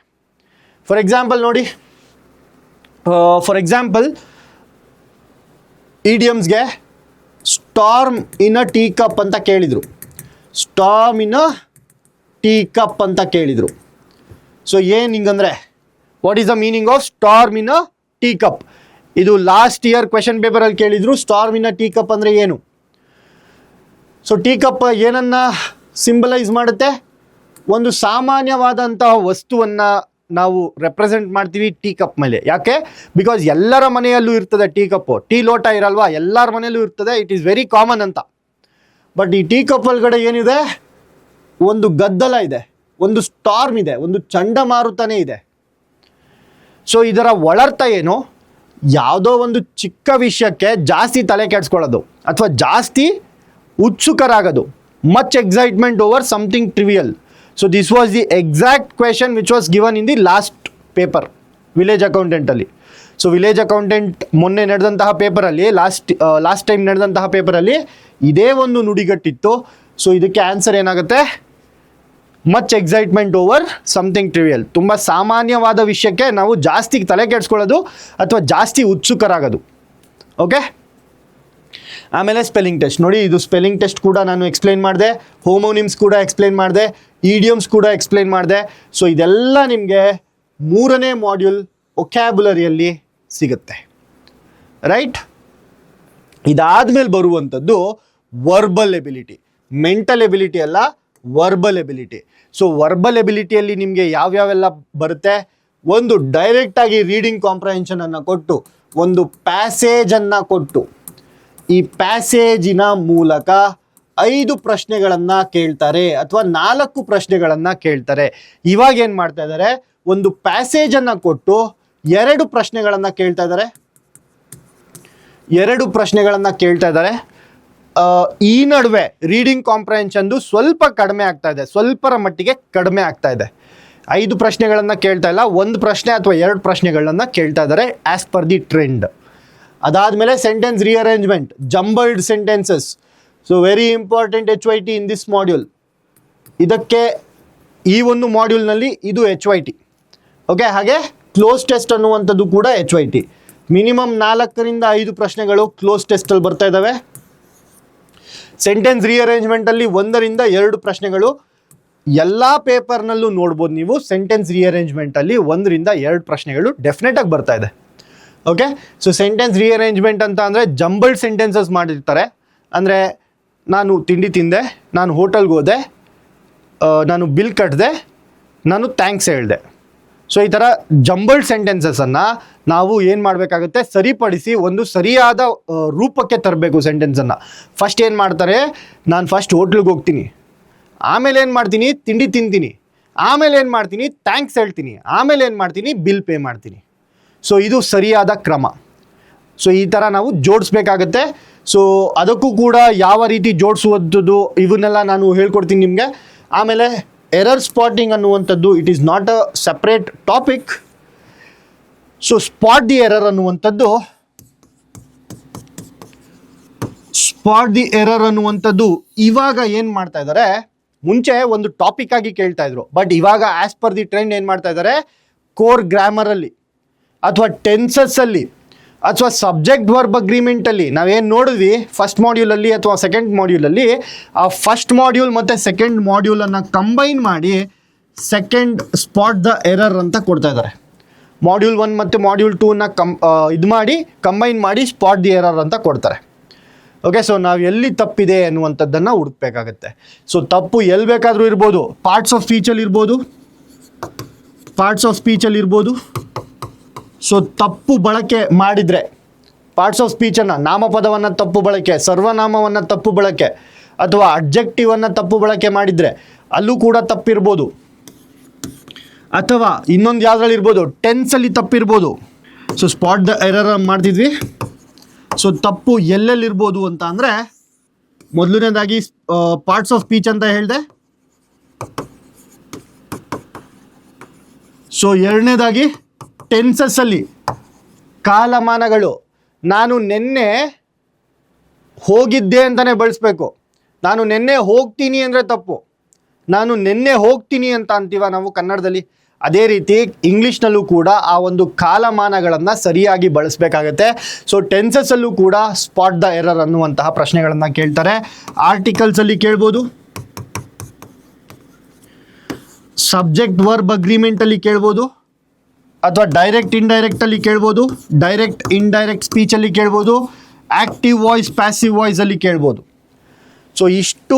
ಫಾರ್ ಎಕ್ಸಾಂಪಲ್ ನೋಡಿ, ಇಡಿಯಮ್ಸ್ಗೆ storm in a tea cup ಅಂತ ಕೇಳಿದರು. Storm in a tea cup ಅಂತ ಕೇಳಿದರು. ಸೊ ಏನು ಹಿಂಗಂದರೆ what is the meaning of storm in a tea cup? ಇದು ಲಾಸ್ಟ್ ಇಯರ್ ಕ್ವೆಶನ್ ಪೇಪರಲ್ಲಿ ಕೇಳಿದರು. Storm in a tea cup ಅಂದರೆ ಏನು? ಸೊ ಟೀ ಕಪ್ ಏನನ್ನ ಸಿಂಬಲೈಸ್ ಮಾಡುತ್ತೆ? ಒಂದು ಸಾಮಾನ್ಯವಾದಂತಹ ವಸ್ತುವನ್ನು ನಾವು ರೆಪ್ರೆಸೆಂಟ್ ಮಾಡ್ತೀವಿ ಟೀ ಕಪ್ ಮೇಲೆ. ಯಾಕೆ? ಬಿಕಾಸ್ ಎಲ್ಲರ ಮನೆಯಲ್ಲೂ ಇರ್ತದೆ ಟೀ ಕಪ್ಪು. ಟೀ ಲೋಟ ಇರಲ್ವಾ? ಎಲ್ಲರ ಮನೆಯಲ್ಲೂ ಇರ್ತದೆ. ಇಟ್ ಈಸ್ ವೆರಿ ಕಾಮನ್ ಅಂತ. ಬಟ್ ಈ ಟೀ ಕಪ್ ಒಳಗಡೆ ಏನಿದೆ? ಒಂದು ಗದ್ದಲ ಇದೆ, ಒಂದು ಸ್ಟಾರ್ಮ್ ಇದೆ, ಒಂದು ಚಂಡಮಾರುತನೇ ಇದೆ. ಸೊ ಇದರ ಒಳರ್ಥ ಏನು? ಯಾವುದೋ ಒಂದು ಚಿಕ್ಕ ವಿಷಯಕ್ಕೆ ಜಾಸ್ತಿ ತಲೆ ಕೆಡಿಸ್ಕೊಳ್ಳೋದು ಅಥವಾ ಜಾಸ್ತಿ ಉತ್ಸುಕರಾಗೋದು. Much excitement over something trivial. So this was the exact question which was given in the last paper, village ಅಕೌಂಟೆಂಟಲ್ಲಿ. ಸೊ ವಿಲೇಜ್ ಅಕೌಂಟೆಂಟ್ ಮೊನ್ನೆ ನಡೆದಂತಹ ಪೇಪರಲ್ಲಿ, ಲಾಸ್ಟ್ ಟೈಮ್ ನಡೆದಂತಹ ಪೇಪರಲ್ಲಿ ಇದೇ ಒಂದು ನುಡಿಗಟ್ಟಿತ್ತು. ಸೊ ಇದಕ್ಕೆ ಆನ್ಸರ್ ಏನಾಗುತ್ತೆ? Much excitement over something trivial. ತುಂಬ ಸಾಮಾನ್ಯವಾದ ವಿಷಯಕ್ಕೆ ನಾವು ಜಾಸ್ತಿ ತಲೆ ಕೆಡಿಸ್ಕೊಳ್ಳೋದು ಅಥವಾ ಜಾಸ್ತಿ ಉತ್ಸುಕರಾಗೋದು. ಓಕೆ, ಆಮೇಲೆ ಸ್ಪೆಲ್ಲಿಂಗ್ ಟೆಸ್ಟ್ ನೋಡಿ. ಇದು ಸ್ಪೆಲ್ಲಿಂಗ್ ಟೆಸ್ಟ್ ಕೂಡ ನಾನು ಎಕ್ಸ್ಪ್ಲೈನ್ ಮಾಡಿದೆ, ಹೋಮೋನಿಮ್ಸ್ ಕೂಡ ಎಕ್ಸ್ಪ್ಲೈನ್ ಮಾಡಿದೆ, ಇಡಿಯಮ್ಸ್ ಕೂಡ ಎಕ್ಸ್ಪ್ಲೈನ್ ಮಾಡಿದೆ. ಸೊ ಇದೆಲ್ಲ ನಿಮಗೆ 3ನೇ ಮಾಡ್ಯೂಲ್ ವೊಕ್ಯಾಬ್ಯುಲರಿಯಲ್ಲಿ ಸಿಗುತ್ತೆ, ರೈಟ್. ಇದಾದಮೇಲೆ ಬರುವಂಥದ್ದು ವರ್ಬಲ್ ಎಬಿಲಿಟಿ. ಮೆಂಟಲ್ ಎಬಿಲಿಟಿ ಅಲ್ಲ, ವರ್ಬಲ್ ಎಬಿಲಿಟಿ. ಸೊ ವರ್ಬಲ್ ಎಬಿಲಿಟಿಯಲ್ಲಿ ನಿಮಗೆ ಯಾವ್ಯಾವೆಲ್ಲ ಬರುತ್ತೆ? ಒಂದು ಡೈರೆಕ್ಟಾಗಿ ರೀಡಿಂಗ್ ಕಾಂಪ್ರಹೆನ್ಷನನ್ನು ಕೊಟ್ಟು, ಒಂದು ಪ್ಯಾಸೇಜನ್ನು ಕೊಟ್ಟು, ಈ ಪ್ಯಾಸೇಜಿನ ಮೂಲಕ 5 ಪ್ರಶ್ನೆಗಳನ್ನು ಕೇಳ್ತಾರೆ ಅಥವಾ 4 ಪ್ರಶ್ನೆಗಳನ್ನು ಕೇಳ್ತಾರೆ. ಇವಾಗ ಏನು ಮಾಡ್ತಾ ಇದ್ದಾರೆ? ಒಂದು ಪ್ಯಾಸೇಜನ್ನು ಕೊಟ್ಟು 2 ಪ್ರಶ್ನೆಗಳನ್ನು ಕೇಳ್ತಾ ಇದ್ದಾರೆ. 2 ಪ್ರಶ್ನೆಗಳನ್ನು ಕೇಳ್ತಾ ಇದ್ದಾರೆ. ಈ ನಡುವೆ ರೀಡಿಂಗ್ ಕಾಂಪ್ರಹೆನ್ಷನ್ದು ಸ್ವಲ್ಪ ಕಡಿಮೆ ಆಗ್ತಾ ಇದೆ, ಸ್ವಲ್ಪರ ಮಟ್ಟಿಗೆ ಕಡಿಮೆ ಆಗ್ತಾ ಇದೆ. 5 ಪ್ರಶ್ನೆಗಳನ್ನು ಕೇಳ್ತಾ ಇಲ್ಲ, 1 ಪ್ರಶ್ನೆ ಅಥವಾ 2 ಪ್ರಶ್ನೆಗಳನ್ನು ಕೇಳ್ತಾ ಇದ್ದಾರೆ ಆ್ಯಸ್ ಪರ್ ದಿ ಟ್ರೆಂಡ್. ಅದಾದಮೇಲೆ sentence rearrangement, jumbled sentences. So very important HYT in this module. ಇದಕ್ಕೆ ಈ ಒಂದು ಮಾಡ್ಯೂಲ್ನಲ್ಲಿ ಇದು HYT. ಓಕೆ, ಹಾಗೆ ಕ್ಲೋಸ್ ಟೆಸ್ಟ್ ಅನ್ನುವಂಥದ್ದು ಕೂಡ HYT. ಮಿನಿಮಮ್ 4ರಿಂದ 5 ಪ್ರಶ್ನೆಗಳು ಕ್ಲೋಸ್ ಟೆಸ್ಟಲ್ಲಿ ಬರ್ತಾ ಇದ್ದಾವೆ. ಸೆಂಟೆನ್ಸ್ ರಿಅರೇಂಜ್ಮೆಂಟಲ್ಲಿ 1ರಿಂದ 2 ಪ್ರಶ್ನೆಗಳು ಎಲ್ಲ ಪೇಪರ್ನಲ್ಲೂ ನೋಡ್ಬೋದು ನೀವು. ಸೆಂಟೆನ್ಸ್ ರಿಅರೇಂಜ್ಮೆಂಟಲ್ಲಿ 1ರಿಂದ 2 ಪ್ರಶ್ನೆಗಳು ಡೆಫಿನೆಟಾಗಿ ಬರ್ತಾ ಇದೆ. ಓಕೆ, ಸೊ ಸೆಂಟೆನ್ಸ್ ರಿಅರೇಂಜ್ಮೆಂಟ್ ಅಂತ ಅಂದರೆ ಜಂಬಲ್ಡ್ ಸೆಂಟೆನ್ಸಸ್ ಮಾಡಿರ್ತಾರೆ. ಅಂದರೆ ನಾನು ತಿಂಡಿ ತಿಂದೆ, ನಾನು ಹೋಟೆಲ್ಗೆ ಹೋದೆ, ನಾನು ಬಿಲ್ ಕಟ್ಟಿದೆ, ನಾನು ಥ್ಯಾಂಕ್ಸ್ ಹೇಳಿದೆ. ಸೊ ಈ ಥರ ಜಂಬಲ್ಡ್ ಸೆಂಟೆನ್ಸಸನ್ನು ನಾವು ಏನು ಮಾಡಬೇಕಾಗುತ್ತೆ? ಸರಿಪಡಿಸಿ ಒಂದು ಸರಿಯಾದ ರೂಪಕ್ಕೆ ತರಬೇಕು ಸೆಂಟೆನ್ಸನ್ನು. ಫಸ್ಟ್ ಏನು ಮಾಡ್ತಾರೆ? ನಾನು ಫಸ್ಟ್ ಹೋಟ್ಲಿಗೆ ಹೋಗ್ತೀನಿ, ಆಮೇಲೆ ಏನು ಮಾಡ್ತೀನಿ? ತಿಂಡಿ ತಿಂತೀನಿ, ಆಮೇಲೆ ಏನು ಮಾಡ್ತೀನಿ? ಥ್ಯಾಂಕ್ಸ್ ಹೇಳ್ತೀನಿ, ಆಮೇಲೆ ಏನು ಮಾಡ್ತೀನಿ? ಬಿಲ್ ಪೇ ಮಾಡ್ತೀನಿ. ಸೊ ಇದು ಸರಿಯಾದ ಕ್ರಮ. ಸೊ ಈ ಥರ ನಾವು ಜೋಡಿಸ್ಬೇಕಾಗತ್ತೆ. ಸೊ ಅದಕ್ಕೂ ಕೂಡ ಯಾವ ರೀತಿ ಜೋಡಿಸುವಂಥದ್ದು ಇವನ್ನೆಲ್ಲ ನಾನು ಹೇಳ್ಕೊಡ್ತೀನಿ ನಿಮಗೆ. ಆಮೇಲೆ ಎರರ್ ಸ್ಪಾಟಿಂಗ್ ಅನ್ನುವಂಥದ್ದು it is not a separate topic. So spot the error ಅನ್ನುವಂಥದ್ದು ಇವಾಗ ಏನು ಮಾಡ್ತಾ ಇದ್ದಾರೆ? ಮುಂಚೆ ಒಂದು ಟಾಪಿಕ್ ಆಗಿ ಕೇಳ್ತಾ ಇದ್ರು, ಬಟ್ ಇವಾಗ ಆಸ್ ಪರ್ ದಿ ಟ್ರೆಂಡ್ ಏನು ಮಾಡ್ತಾ ಇದ್ದಾರೆ? ಕೋರ್ ಗ್ರಾಮರಲ್ಲಿ ಅಥವಾ ಟೆನ್ಸಸ್ಸಲ್ಲಿ ಅಥವಾ ಸಬ್ಜೆಕ್ಟ್ ವರ್ಬ್ ಅಗ್ರಿಮೆಂಟಲ್ಲಿ ನಾವೇನು ನೋಡಿದ್ವಿ ಫಸ್ಟ್ ಮಾಡ್ಯೂಲಲ್ಲಿ ಅಥವಾ ಸೆಕೆಂಡ್ ಮಾಡ್ಯೂಲಲ್ಲಿ, ಆ ಫಸ್ಟ್ ಮಾಡ್ಯೂಲ್ ಮತ್ತು ಸೆಕೆಂಡ್ ಮಾಡ್ಯೂಲನ್ನು ಕಂಬೈನ್ ಮಾಡಿ ಸೆಕೆಂಡ್ ಸ್ಪಾಟ್ ದ ಎರರ್ ಅಂತ ಕೊಡ್ತಾ ಇದ್ದಾರೆ. ಮಾಡ್ಯೂಲ್ 1 ಮತ್ತು ಮಾಡ್ಯೂಲ್ 2ನ ಕಂಬೈನ್ ಮಾಡಿ ಸ್ಪಾಟ್ ದಿ ಎರರ್ ಅಂತ ಕೊಡ್ತಾರೆ. ಓಕೆ, ಸೊ ನಾವು ಎಲ್ಲಿ ತಪ್ಪಿದೆ ಅನ್ನುವಂಥದ್ದನ್ನು ಹುಡುಕ್ಬೇಕಾಗತ್ತೆ. ಸೊ ತಪ್ಪು ಎಲ್ಲಿ ಬೇಕಾದರೂ ಇರ್ಬೋದು, ಪಾರ್ಟ್ಸ್ ಆಫ್ ಸ್ಪೀಚಲ್ಲಿ ಇರ್ಬೋದು. ಸೊ ತಪ್ಪು ಬಳಕೆ ಮಾಡಿದರೆ ಪಾರ್ಟ್ಸ್ ಆಫ್ ಸ್ಪೀಚನ್ನು, ನಾಮಪದವನ್ನು ತಪ್ಪು ಬಳಕೆ, ಸರ್ವನಾಮವನ್ನು ತಪ್ಪು ಬಳಕೆ, ಅಥವಾ ಅಡ್ಜೆಕ್ಟಿವನ್ನು ತಪ್ಪು ಬಳಕೆ ಮಾಡಿದರೆ ಅಲ್ಲೂ ಕೂಡ ತಪ್ಪಿರ್ಬೋದು, ಅಥವಾ ಇನ್ನೊಂದು ಯಾವುದ್ರಲ್ಲಿ ಇರ್ಬೋದು, ಟೆನ್ಸಲ್ಲಿ ತಪ್ಪಿರ್ಬೋದು. ಸೊ ಸ್ಪಾಟ್ ದ ಎರರ್ ಮಾಡ್ತಿದ್ವಿ. ಸೊ ತಪ್ಪು ಎಲ್ಲೆಲ್ಲಿರ್ಬೋದು ಅಂತ ಅಂದರೆ ಮೊದಲನೇದಾಗಿ ಪಾರ್ಟ್ಸ್ ಆಫ್ ಸ್ಪೀಚ್ ಅಂತ ಹೇಳಿದೆ. ಸೊ ಎರಡನೇದಾಗಿ ಟೆನ್ಸಸ್ಸಲ್ಲಿ ಕಾಲಮಾನಗಳು. ನಾನು ನಿನ್ನೆ ಹೋಗಿದ್ದೆ ಅಂತಲೇ ಬಳಸಬೇಕು. ನಾನು ನಿನ್ನೆ ಹೋಗ್ತೀನಿ ಅಂದರೆ ತಪ್ಪು. ನಾನು ನಿನ್ನೆ ಹೋಗ್ತೀನಿ ಅಂತ ಅಂತೀವ ನಾವು ಕನ್ನಡದಲ್ಲಿ. ಅದೇ ರೀತಿ ಇಂಗ್ಲೀಷ್ನಲ್ಲೂ ಕೂಡ ಆ ಒಂದು ಕಾಲಮಾನಗಳನ್ನು ಸರಿಯಾಗಿ ಬಳಸಬೇಕಾಗತ್ತೆ. ಸೊ ಟೆನ್ಸಸ್ಸಲ್ಲೂ ಕೂಡ ಸ್ಪಾಟ್ ದ ಎರರ್ ಅನ್ನುವಂತಹ ಪ್ರಶ್ನೆಗಳನ್ನು ಕೇಳ್ತಾರೆ. ಆರ್ಟಿಕಲ್ಸಲ್ಲಿ ಕೇಳ್ಬೋದು, ಸಬ್ಜೆಕ್ಟ್ ವರ್ಬ್ ಅಗ್ರಿಮೆಂಟಲ್ಲಿ ಕೇಳ್ಬೋದು, ಅಥವಾ ಡೈರೆಕ್ಟ್ ಇಂಡೈರೆಕ್ಟಲ್ಲಿ ಕೇಳ್ಬೋದು, ಡೈರೆಕ್ಟ್ ಇಂಡೈರೆಕ್ಟ್ ಸ್ಪೀಚಲ್ಲಿ ಕೇಳ್ಬೋದು, ಆ್ಯಕ್ಟಿವ್ ವಾಯ್ಸ್ ಪ್ಯಾಸಿವ್ ವಾಯ್ಸಲ್ಲಿ ಕೇಳ್ಬೋದು. ಸೊ ಇಷ್ಟು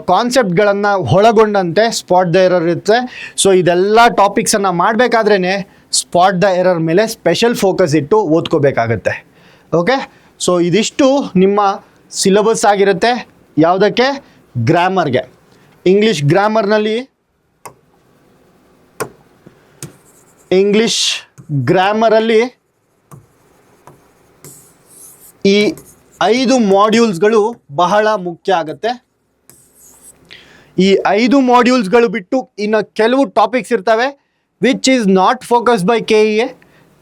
ಕಾನ್ಸೆಪ್ಟ್ಗಳನ್ನು ಒಳಗೊಂಡಂತೆ ಸ್ಪಾಟ್ ದ ಎರರ್ ಇರುತ್ತೆ. ಸೊ ಇದೆಲ್ಲ ಟಾಪಿಕ್ಸನ್ನು ಮಾಡಬೇಕಾದ್ರೇ ಸ್ಪಾಟ್ ದ ಎರರ್ ಮೇಲೆ ಸ್ಪೆಷಲ್ ಫೋಕಸ್ ಇಟ್ಟು ಓದ್ಕೋಬೇಕಾಗತ್ತೆ. ಓಕೆ, ಸೊ ಇದಿಷ್ಟು ನಿಮ್ಮ ಸಿಲೆಬಸ್ ಆಗಿರುತ್ತೆ. ಯಾವುದಕ್ಕೆ? ಗ್ರಾಮರ್ಗೆ. ಇಂಗ್ಲೀಷ್ ಗ್ರಾಮರಲ್ಲಿ ಈ 5 ಮಾಡ್ಯೂಲ್ಸ್ಗಳು ಬಹಳ ಮುಖ್ಯ ಆಗುತ್ತೆ. ಈ 5 ಮಾಡ್ಯೂಲ್ಸ್ಗಳು ಬಿಟ್ಟು ಇನ್ನು ಕೆಲವು ಟಾಪಿಕ್ಸ್ ಇರ್ತವೆ which is not focused by KEA.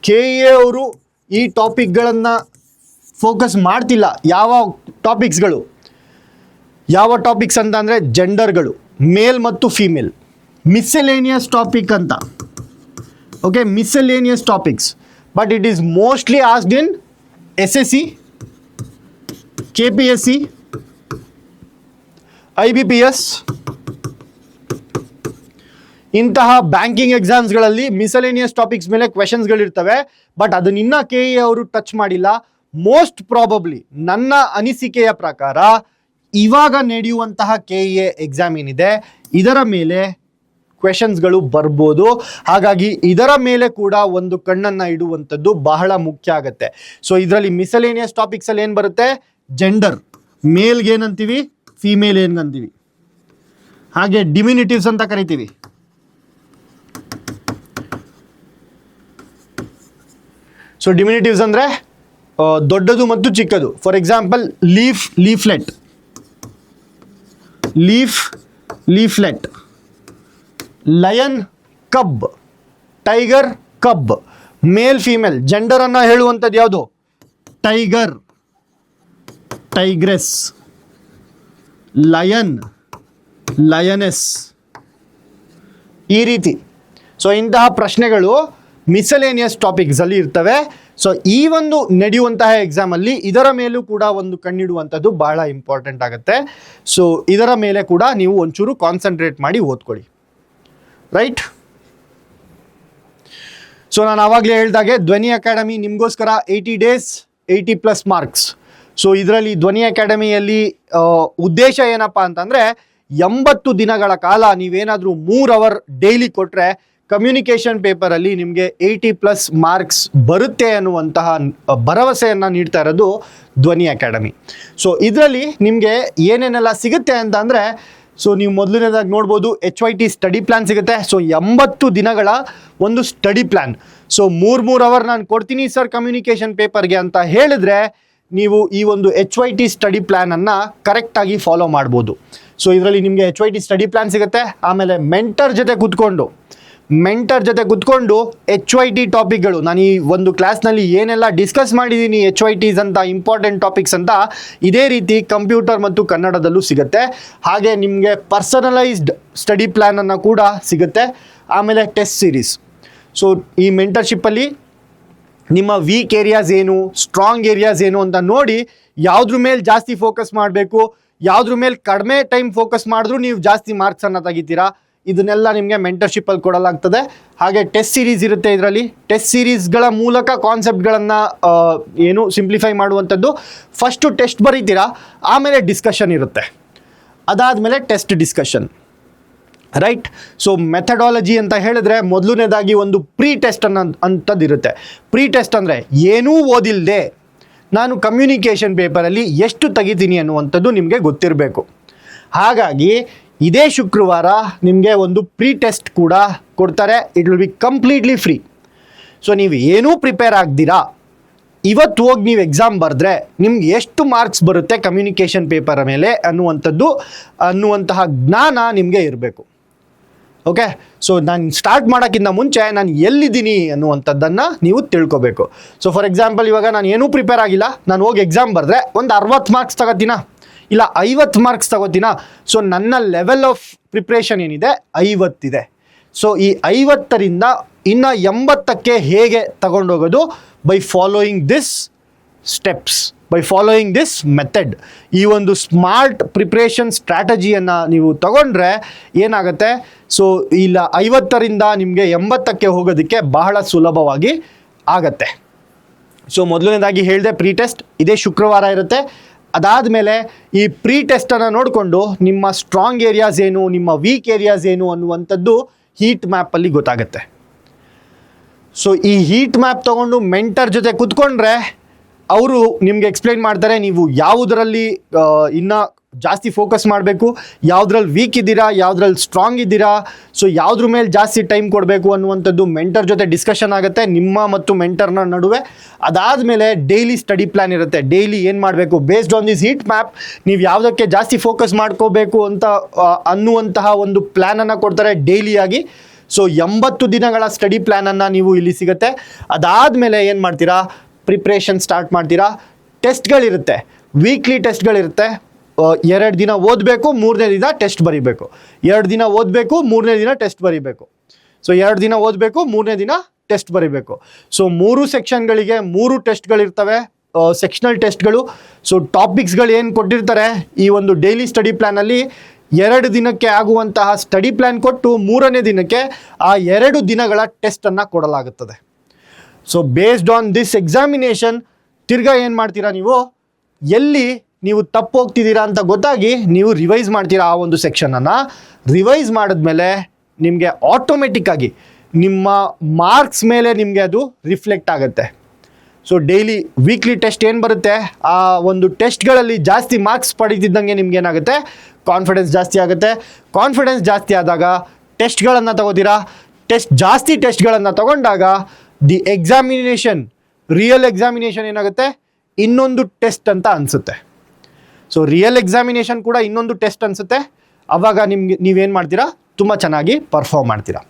KEA ಅವರು ಈ ಟಾಪಿಕ್ಗಳನ್ನು ಫೋಕಸ್ ಮಾಡ್ತಿಲ್ಲ. ಯಾವ ಟಾಪಿಕ್ಸ್ ಅಂತ ಅಂದರೆ ಜೆಂಡರ್ಗಳು, ಮೇಲ್ ಮತ್ತು ಫೀಮೇಲ್, ಮಿಸ್ಸೆಲೇನಿಯಸ್ ಟಾಪಿಕ್ ಅಂತ. Okay, miscellaneous topics, but it is mostly asked in SSC, KPSC, IBPS ಇಂತಹ ಬ್ಯಾಂಕಿಂಗ್ ಎಕ್ಸಾಮ್ಸ್ಗಳಲ್ಲಿ ಮಿಸಲೇನಿಯಸ್ ಟಾಪಿಕ್ಸ್ ಮೇಲೆ ಕ್ವೆಶನ್ಸ್ಗಳಿರ್ತವೆ. ಬಟ್ ಅದನ್ನ KEA ಅವರು ಟಚ್ ಮಾಡಿಲ್ಲ. ಮೋಸ್ಟ್ ಪ್ರಾಬಬ್ಲಿ ನನ್ನ ಅನಿಸಿಕೆಯ ಪ್ರಕಾರ ಇವಾಗ ನಡೆಯುವಂತಹ KEA ಎಕ್ಸಾಮ್ ಏನಿದೆ ಇದರ ಮೇಲೆ ಕ್ವೆಶನ್ಸ್ಗಳು ಬರ್ಬೋದು. ಹಾಗಾಗಿ ಇದರ ಮೇಲೆ ಕೂಡ ಒಂದು ಕಣ್ಣನ್ನು ಇಡುವಂಥದ್ದು ಬಹಳ ಮುಖ್ಯ ಆಗುತ್ತೆ. ಸೊ ಇದರಲ್ಲಿ ಮಿಸಲೇನಿಯಸ್ ಟಾಪಿಕ್ಸಲ್ಲಿ ಏನು ಬರುತ್ತೆ? ಜೆಂಡರ್, ಮೇಲ್ಗೆ ಏನಂತೀವಿ, ಫೀಮೇಲ್ ಏನಂತೀವಿ, ಹಾಗೆ ಡಿಮಿನಿಟಿವ್ಸ್ ಅಂತ ಕರಿತೀವಿ. ಸೊ ಡಿಮಿನಿಟಿವ್ಸ್ ಅಂದರೆ ದೊಡ್ಡದು ಮತ್ತು ಚಿಕ್ಕದು. ಫಾರ್ ಎಕ್ಸಾಂಪಲ್ ಲೀಫ್ಲೆಟ್, ಲಯನ್, ಕಬ್, ಟೈಗರ್, ಕಬ್. ಮೇಲ್ ಫೀಮೇಲ್ ಜೆಂಡರನ್ನು ಹೇಳುವಂಥದ್ದು ಯಾವುದು? ಟೈಗರ್, ಟೈಗ್ರೆಸ್, ಲಯನ್, ಲಯನೆಸ್, ಈ ರೀತಿ. ಸೊ ಇಂತಹ ಪ್ರಶ್ನೆಗಳು ಮಿಸಲೇನಿಯಸ್ ಟಾಪಿಕ್ಸಲ್ಲಿ ಇರ್ತವೆ. ಸೊ ಈ ಒಂದು ನಡೆಯುವಂತಹ ಎಕ್ಸಾಮಲ್ಲಿ ಇದರ ಮೇಲೂ ಕೂಡ ಒಂದು ಕಣ್ಣಿಡುವಂಥದ್ದು ಬಹಳ ಇಂಪಾರ್ಟೆಂಟ್ ಆಗುತ್ತೆ. ಸೊ ಇದರ ಮೇಲೆ ಕೂಡ ನೀವು ಒಂಚೂರು ಕಾನ್ಸಂಟ್ರೇಟ್ ಮಾಡಿ ಓದ್ಕೊಳ್ಳಿ. ರೈಟ್? ಸೊ ನಾನು ಆವಾಗಲೇ ಹೇಳಿದಾಗೆ ಧ್ವನಿ ಅಕಾಡೆಮಿ ನಿಮಗೋಸ್ಕರ 80 days 80+ ಮಾರ್ಕ್ಸ್. ಸೊ ಇದರಲ್ಲಿ ಧ್ವನಿ ಅಕಾಡೆಮಿಯಲ್ಲಿ ಉದ್ದೇಶ ಏನಪ್ಪ ಅಂತಂದರೆ 80 ದಿನಗಳ ಕಾಲ ನೀವೇನಾದರೂ 3 hour ಡೈಲಿ ಕೊಟ್ಟರೆ ಕಮ್ಯುನಿಕೇಷನ್ ಪೇಪರಲ್ಲಿ ನಿಮಗೆ 80+ ಮಾರ್ಕ್ಸ್ ಬರುತ್ತೆ ಅನ್ನುವಂತಹ ಭರವಸೆಯನ್ನು ನೀಡ್ತಾ ಇರೋದು ಧ್ವನಿ ಅಕಾಡೆಮಿ. ಸೊ ಇದರಲ್ಲಿ ನಿಮಗೆ ಏನೇನೆಲ್ಲ ಸಿಗುತ್ತೆ ಅಂತ ಅಂದರೆ, ಸೊ ನೀವು ಮೊದಲನೇದಾಗಿ ನೋಡ್ಬೋದು HYT ಸ್ಟಡಿ ಪ್ಲ್ಯಾನ್ ಸಿಗುತ್ತೆ. ಸೊ 80 ದಿನಗಳ ಒಂದು ಸ್ಟಡಿ ಪ್ಲ್ಯಾನ್. ಸೊ 3 hour ನಾನು ಕೊಡ್ತೀನಿ ಸರ್ ಕಮ್ಯುನಿಕೇಷನ್ ಪೇಪರ್ಗೆ ಅಂತ ಹೇಳಿದ್ರೆ ನೀವು ಈ ಒಂದು HYT ಸ್ಟಡಿ ಪ್ಲ್ಯಾನನ್ನು ಕರೆಕ್ಟಾಗಿ ಫಾಲೋ ಮಾಡ್ಬೋದು. ಸೊ ಇದರಲ್ಲಿ ನಿಮಗೆ HYT ಸ್ಟಡಿ ಪ್ಲ್ಯಾನ್ ಸಿಗುತ್ತೆ. ಆಮೇಲೆ ಮೆಂಟರ್ ಜೊತೆ ಕೂತ್ಕೊಂಡು HYT ಟಾಪಿಕ್ಗಳು ನಾನು ಈ ಒಂದು ಕ್ಲಾಸ್ನಲ್ಲಿ ಏನೆಲ್ಲ ಡಿಸ್ಕಸ್ ಮಾಡಿದ್ದೀನಿ HYTs ಅಂತ ಇಂಪಾರ್ಟೆಂಟ್ ಟಾಪಿಕ್ಸ್ ಅಂತ ಇದೇ ರೀತಿ ಕಂಪ್ಯೂಟರ್ ಮತ್ತು ಕನ್ನಡದಲ್ಲೂ ಸಿಗುತ್ತೆ. ಹಾಗೆ ನಿಮಗೆ ಪರ್ಸನಲೈಸ್ಡ್ ಸ್ಟಡಿ ಪ್ಲ್ಯಾನನ್ನು ಕೂಡ ಸಿಗುತ್ತೆ. ಆಮೇಲೆ ಟೆಸ್ಟ್ ಸೀರೀಸ್. ಸೊ ಈ ಮೆಂಟರ್ಶಿಪ್ಪಲ್ಲಿ ನಿಮ್ಮ ವೀಕ್ ಏರಿಯಾಸ್ ಏನು, ಸ್ಟ್ರಾಂಗ್ ಏರಿಯಾಸ್ ಏನು ಅಂತ ನೋಡಿ ಯಾವುದ್ರ ಮೇಲೆ ಜಾಸ್ತಿ ಫೋಕಸ್ ಮಾಡಬೇಕು, ಯಾವುದ್ರ ಮೇಲೆ ಕಡಿಮೆ ಟೈಮ್ ಫೋಕಸ್ ಮಾಡಿದ್ರೂ ನೀವು ಜಾಸ್ತಿ ಮಾರ್ಕ್ಸನ್ನು ತೆಗಿತೀರಾ, ಇದನ್ನೆಲ್ಲ ನಿಮಗೆ ಮೆಂಟರ್ಶಿಪ್ಪಲ್ಲಿ ಕೊಡಲಾಗ್ತದೆ. ಹಾಗೆ ಟೆಸ್ಟ್ ಸೀರೀಸ್ ಇರುತ್ತೆ. ಇದರಲ್ಲಿ ಟೆಸ್ಟ್ ಸೀರೀಸ್ಗಳ ಮೂಲಕ ಕಾನ್ಸೆಪ್ಟ್ಗಳನ್ನು ಸಿಂಪ್ಲಿಫೈ ಮಾಡುವಂಥದ್ದು. ಫಸ್ಟು ಟೆಸ್ಟ್ ಬರೀತೀರಾ, ಆಮೇಲೆ ಡಿಸ್ಕಷನ್ ಇರುತ್ತೆ, ಅದಾದಮೇಲೆ test discussion. Right? So methodology ಅಂತ ಹೇಳಿದ್ರೆ ಮೊದಲನೇದಾಗಿ ಒಂದು ಪ್ರೀ ಟೆಸ್ಟ್ ಅಂತದ್ದು ಇರುತ್ತೆ. ಪ್ರೀ ಟೆಸ್ಟ್ ಅಂದರೆ ಏನೂ ಓದಿಲ್ಲದೆ ನಾನು ಕಮ್ಯುನಿಕೇಷನ್ ಪೇಪರಲ್ಲಿ ಎಷ್ಟು ತೆಗಿತೀನಿ ಅನ್ನುವಂಥದ್ದು ನಿಮಗೆ ಗೊತ್ತಿರಬೇಕು. ಹಾಗಾಗಿ ಇದೇ ಶುಕ್ರವಾರ ನಿಮಗೆ ಒಂದು ಪ್ರೀ ಟೆಸ್ಟ್ ಕೂಡ ಕೊಡ್ತಾರೆ. It will be completely free. So ನೀವು ಏನೂ ಪ್ರಿಪೇರ್ ಆಗ್ದಿರಾ ಇವತ್ತು ಹೋಗಿ ನೀವು ಎಕ್ಸಾಮ್ ಬರೆದ್ರೆ ನಿಮ್ಗೆ ಎಷ್ಟು ಮಾರ್ಕ್ಸ್ ಬರುತ್ತೆ ಕಮ್ಯುನಿಕೇಷನ್ ಪೇಪರ್ ಮೇಲೆ ಅನ್ನುವಂತಹ ಜ್ಞಾನ ನಿಮಗೆ ಇರಬೇಕು. ಓಕೆ, ಸೊ ನಾನು ಸ್ಟಾರ್ಟ್ ಮಾಡೋಕ್ಕಿಂತ ಮುಂಚೆ ನಾನು ಎಲ್ಲಿದ್ದೀನಿ ಅನ್ನುವಂಥದ್ದನ್ನು ನೀವು ತಿಳ್ಕೊಬೇಕು. ಸೊ ಫಾರ್ ಎಕ್ಸಾಂಪಲ್, ಇವಾಗ ನಾನು ಏನೂ ಪ್ರಿಪೇರ್ ಆಗಿಲ್ಲ, ನಾನು ಹೋಗಿ ಎಕ್ಸಾಮ್ ಬರೆದ್ರೆ ಒಂದು 60 ಮಾರ್ಕ್ಸ್ ತಗೋತೀನಾ ಇಲ್ಲ 50 ಮಾರ್ಕ್ಸ್ ತಗೋತೀನಾ? ಸೊ ನನ್ನ ಲೆವೆಲ್ ಆಫ್ ಪ್ರಿಪ್ರೇಷನ್ ಏನಿದೆ 50 ಇದೆ. ಸೊ ಈ 50ರಿಂದ ಇನ್ನು 80ಕ್ಕೆ ಹೇಗೆ ತಗೊಂಡೋಗೋದು? By following this steps, by following this method. ಈ ಒಂದು ಸ್ಮಾರ್ಟ್ ಪ್ರಿಪ್ರೇಷನ್ ಸ್ಟ್ರಾಟಜಿಯನ್ನು ನೀವು ತಗೊಂಡ್ರೆ ಏನಾಗುತ್ತೆ, ಸೊ ಇಲ್ಲ 50ರಿಂದ ನಿಮಗೆ 80ಕ್ಕೆ ಹೋಗೋದಕ್ಕೆ ಬಹಳ ಸುಲಭವಾಗಿ ಆಗತ್ತೆ. ಸೊ ಮೊದಲನೇದಾಗಿ ಹೇಳಿದೆ, ಪ್ರೀ ಟೆಸ್ಟ್ ಇದೇ ಶುಕ್ರವಾರ ಇರುತ್ತೆ. ಅದಾದಮೇಲೆ ಈ ಪ್ರೀ ಟೆಸ್ಟನ್ನು ನೋಡಿಕೊಂಡು ನಿಮ್ಮ ಸ್ಟ್ರಾಂಗ್ ಏರಿಯಾಸ್ ಏನು, ನಿಮ್ಮ ವೀಕ್ ಏರಿಯಾಸ್ ಏನು ಅನ್ನುವಂಥದ್ದು ಹೀಟ್ ಮ್ಯಾಪಲ್ಲಿ ಗೊತ್ತಾಗುತ್ತೆ. ಸೊ ಈ ಹೀಟ್ ಮ್ಯಾಪ್ ತೊಗೊಂಡು ಮೆಂಟರ್ ಜೊತೆ ಕೂತ್ಕೊಂಡ್ರೆ ಅವರು ನಿಮಗೆ ಎಕ್ಸ್ಪ್ಲೈನ್ ಮಾಡ್ತಾರೆ ನೀವು ಯಾವುದರಲ್ಲಿ ಇನ್ನೂ ಜಾಸ್ತಿ ಫೋಕಸ್ ಮಾಡಬೇಕು, ಯಾವುದ್ರಲ್ಲಿ ವೀಕ್ ಇದ್ದೀರಾ, ಯಾವುದ್ರಲ್ಲಿ ಸ್ಟ್ರಾಂಗ್ ಇದ್ದೀರಾ, ಸೊ ಯಾವುದ್ರ ಮೇಲೆ ಜಾಸ್ತಿ ಟೈಮ್ ಕೊಡಬೇಕು ಅನ್ನುವಂಥದ್ದು ಮೆಂಟರ್ ಜೊತೆ ಡಿಸ್ಕಷನ್ ಆಗುತ್ತೆ ನಿಮ್ಮ ಮತ್ತು ಮೆಂಟರ್ನ ನಡುವೆ. ಅದಾದಮೇಲೆ ಡೈಲಿ ಸ್ಟಡಿ ಪ್ಲ್ಯಾನ್ ಇರುತ್ತೆ. ಡೈಲಿ ಏನು ಮಾಡಬೇಕು based on this heat map, ನೀವು ಯಾವುದಕ್ಕೆ ಜಾಸ್ತಿ ಫೋಕಸ್ ಮಾಡ್ಕೋಬೇಕು ಅಂತ ಅನ್ನುವಂತಹ ಒಂದು ಪ್ಲ್ಯಾನನ್ನು ಕೊಡ್ತಾರೆ ಡೈಲಿಯಾಗಿ. ಸೊ 80 ದಿನಗಳ ಸ್ಟಡಿ ಪ್ಲ್ಯಾನನ್ನು ನೀವು ಇಲ್ಲಿ ಸಿಗುತ್ತೆ. ಅದಾದಮೇಲೆ ಏನು ಮಾಡ್ತೀರಾ, ಪ್ರಿಪ್ರೇಷನ್ ಸ್ಟಾರ್ಟ್ ಮಾಡ್ತೀರಾ. ಟೆಸ್ಟ್ಗಳಿರುತ್ತೆ, ವೀಕ್ಲಿ ಟೆಸ್ಟ್ಗಳಿರುತ್ತೆ. 2 ದಿನ ಓದಬೇಕು, 3ನೇ ದಿನ ಟೆಸ್ಟ್ ಬರೀಬೇಕು. 2 ದಿನ ಓದಬೇಕು, 3ನೇ ದಿನ ಟೆಸ್ಟ್ ಬರೀಬೇಕು. ಸೊ 2 ದಿನ ಓದಬೇಕು, 3ನೇ ದಿನ ಟೆಸ್ಟ್ ಬರೀಬೇಕು. ಸೊ 3 ಸೆಕ್ಷನ್ಗಳಿಗೆ 3 ಟೆಸ್ಟ್ಗಳಿರ್ತವೆ, ಸೆಕ್ಷನಲ್ ಟೆಸ್ಟ್ಗಳು. ಸೊ ಟಾಪಿಕ್ಸ್ಗಳು ಏನು ಕೊಟ್ಟಿರ್ತಾರೆ ಈ ಒಂದು ಡೈಲಿ ಸ್ಟಡಿ ಪ್ಲ್ಯಾನಲ್ಲಿ, 2 ದಿನಕ್ಕೆ ಆಗುವಂತಹ ಸ್ಟಡಿ ಪ್ಲ್ಯಾನ್ ಕೊಟ್ಟು 3ನೇ ದಿನಕ್ಕೆ ಆ 2 ದಿನಗಳ ಟೆಸ್ಟನ್ನು ಕೊಡಲಾಗುತ್ತದೆ. So based on this examination ತಿರ್ಗಾ ಏನು ಮಾಡ್ತೀರಾ, ನೀವು ಎಲ್ಲಿ ನೀವು ತಪ್ಪು ಹೋಗ್ತಿದ್ದೀರಾ ಅಂತ ಗೊತ್ತಾಗಿ ನೀವು ರಿವೈಸ್ ಮಾಡ್ತೀರಾ. ಆ ಒಂದು ಸೆಕ್ಷನನ್ನು ರಿವೈಸ್ ಮಾಡಿದ್ಮೇಲೆ ನಿಮಗೆ ಆಟೋಮೆಟಿಕ್ಕಾಗಿ ನಿಮ್ಮ ಮಾರ್ಕ್ಸ್ ಮೇಲೆ ನಿಮಗೆ ಅದು ರಿಫ್ಲೆಕ್ಟ್ ಆಗುತ್ತೆ. ಸೊ ಡೈಲಿ ವೀಕ್ಲಿ ಟೆಸ್ಟ್ ಏನು ಬರುತ್ತೆ, ಆ ಒಂದು ಟೆಸ್ಟ್ಗಳಲ್ಲಿ ಜಾಸ್ತಿ ಮಾರ್ಕ್ಸ್ ಪಡೀತಿದ್ದಂಗೆ ನಿಮ್ಗೆ ಏನಾಗುತ್ತೆ, ಕಾನ್ಫಿಡೆನ್ಸ್ ಜಾಸ್ತಿ ಆಗುತ್ತೆ. ಕಾನ್ಫಿಡೆನ್ಸ್ ಜಾಸ್ತಿ ಆದಾಗ ಟೆಸ್ಟ್ಗಳನ್ನು ತಗೋತೀರಾ. ಜಾಸ್ತಿ ಟೆಸ್ಟ್ಗಳನ್ನು ತಗೊಂಡಾಗ ದಿ ಎಕ್ಸಾಮಿನೇಷನ್, ರಿಯಲ್ ಎಕ್ಸಾಮಿನೇಷನ್ ಏನಾಗುತ್ತೆ, ಇನ್ನೊಂದು ಟೆಸ್ಟ್ ಅಂತ ಅನಿಸುತ್ತೆ. ಸೊ ರಿಯಲ್ ಎಕ್ಸಾಮಿನೇಷನ್ ಕೂಡ ಇನ್ನೊಂದು ಟೆಸ್ಟ್ ಅನಿಸುತ್ತೆ. ಆವಾಗ ನೀವೇನು ಮಾಡ್ತೀರಾ, ತುಂಬ ಚೆನ್ನಾಗಿ ಪರ್ಫಾರ್ಮ್ ಮಾಡ್ತೀರಾ.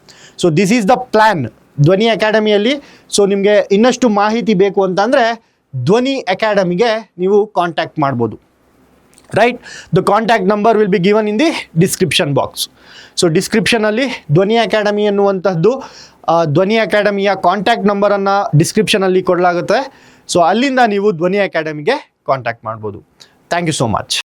So this is the plan ಧ್ವನಿ ಅಕಾಡೆಮಿಯಲ್ಲಿ. ಸೊ ನಿಮಗೆ ಇನ್ನಷ್ಟು ಮಾಹಿತಿ ಬೇಕು ಅಂತಂದರೆ ಧ್ವನಿ ಅಕಾಡೆಮಿಗೆ ನೀವು ಕಾಂಟ್ಯಾಕ್ಟ್ ಮಾಡ್ಬೋದು. Right, the contact number will be given in the description box. So ಡಿಸ್ಕ್ರಿಪ್ಷನಲ್ಲಿ ಧ್ವನಿ ಅಕಾಡೆಮಿ ಅನ್ನುವಂಥದ್ದು, ಧ್ವನಿ ಅಕಾಡೆಮಿಯ ಕಾಂಟ್ಯಾಕ್ಟ್ ನಂಬರನ್ನು ಡಿಸ್ಕ್ರಿಪ್ಷನಲ್ಲಿ ಕೊಡಲಾಗುತ್ತೆ. ಸೊ ಅಲ್ಲಿಂದ ನೀವು ಧ್ವನಿ ಅಕಾಡೆಮಿಗೆ ಕಾಂಟ್ಯಾಕ್ಟ್ ಮಾಡ್ಬೋದು. Thank you so much.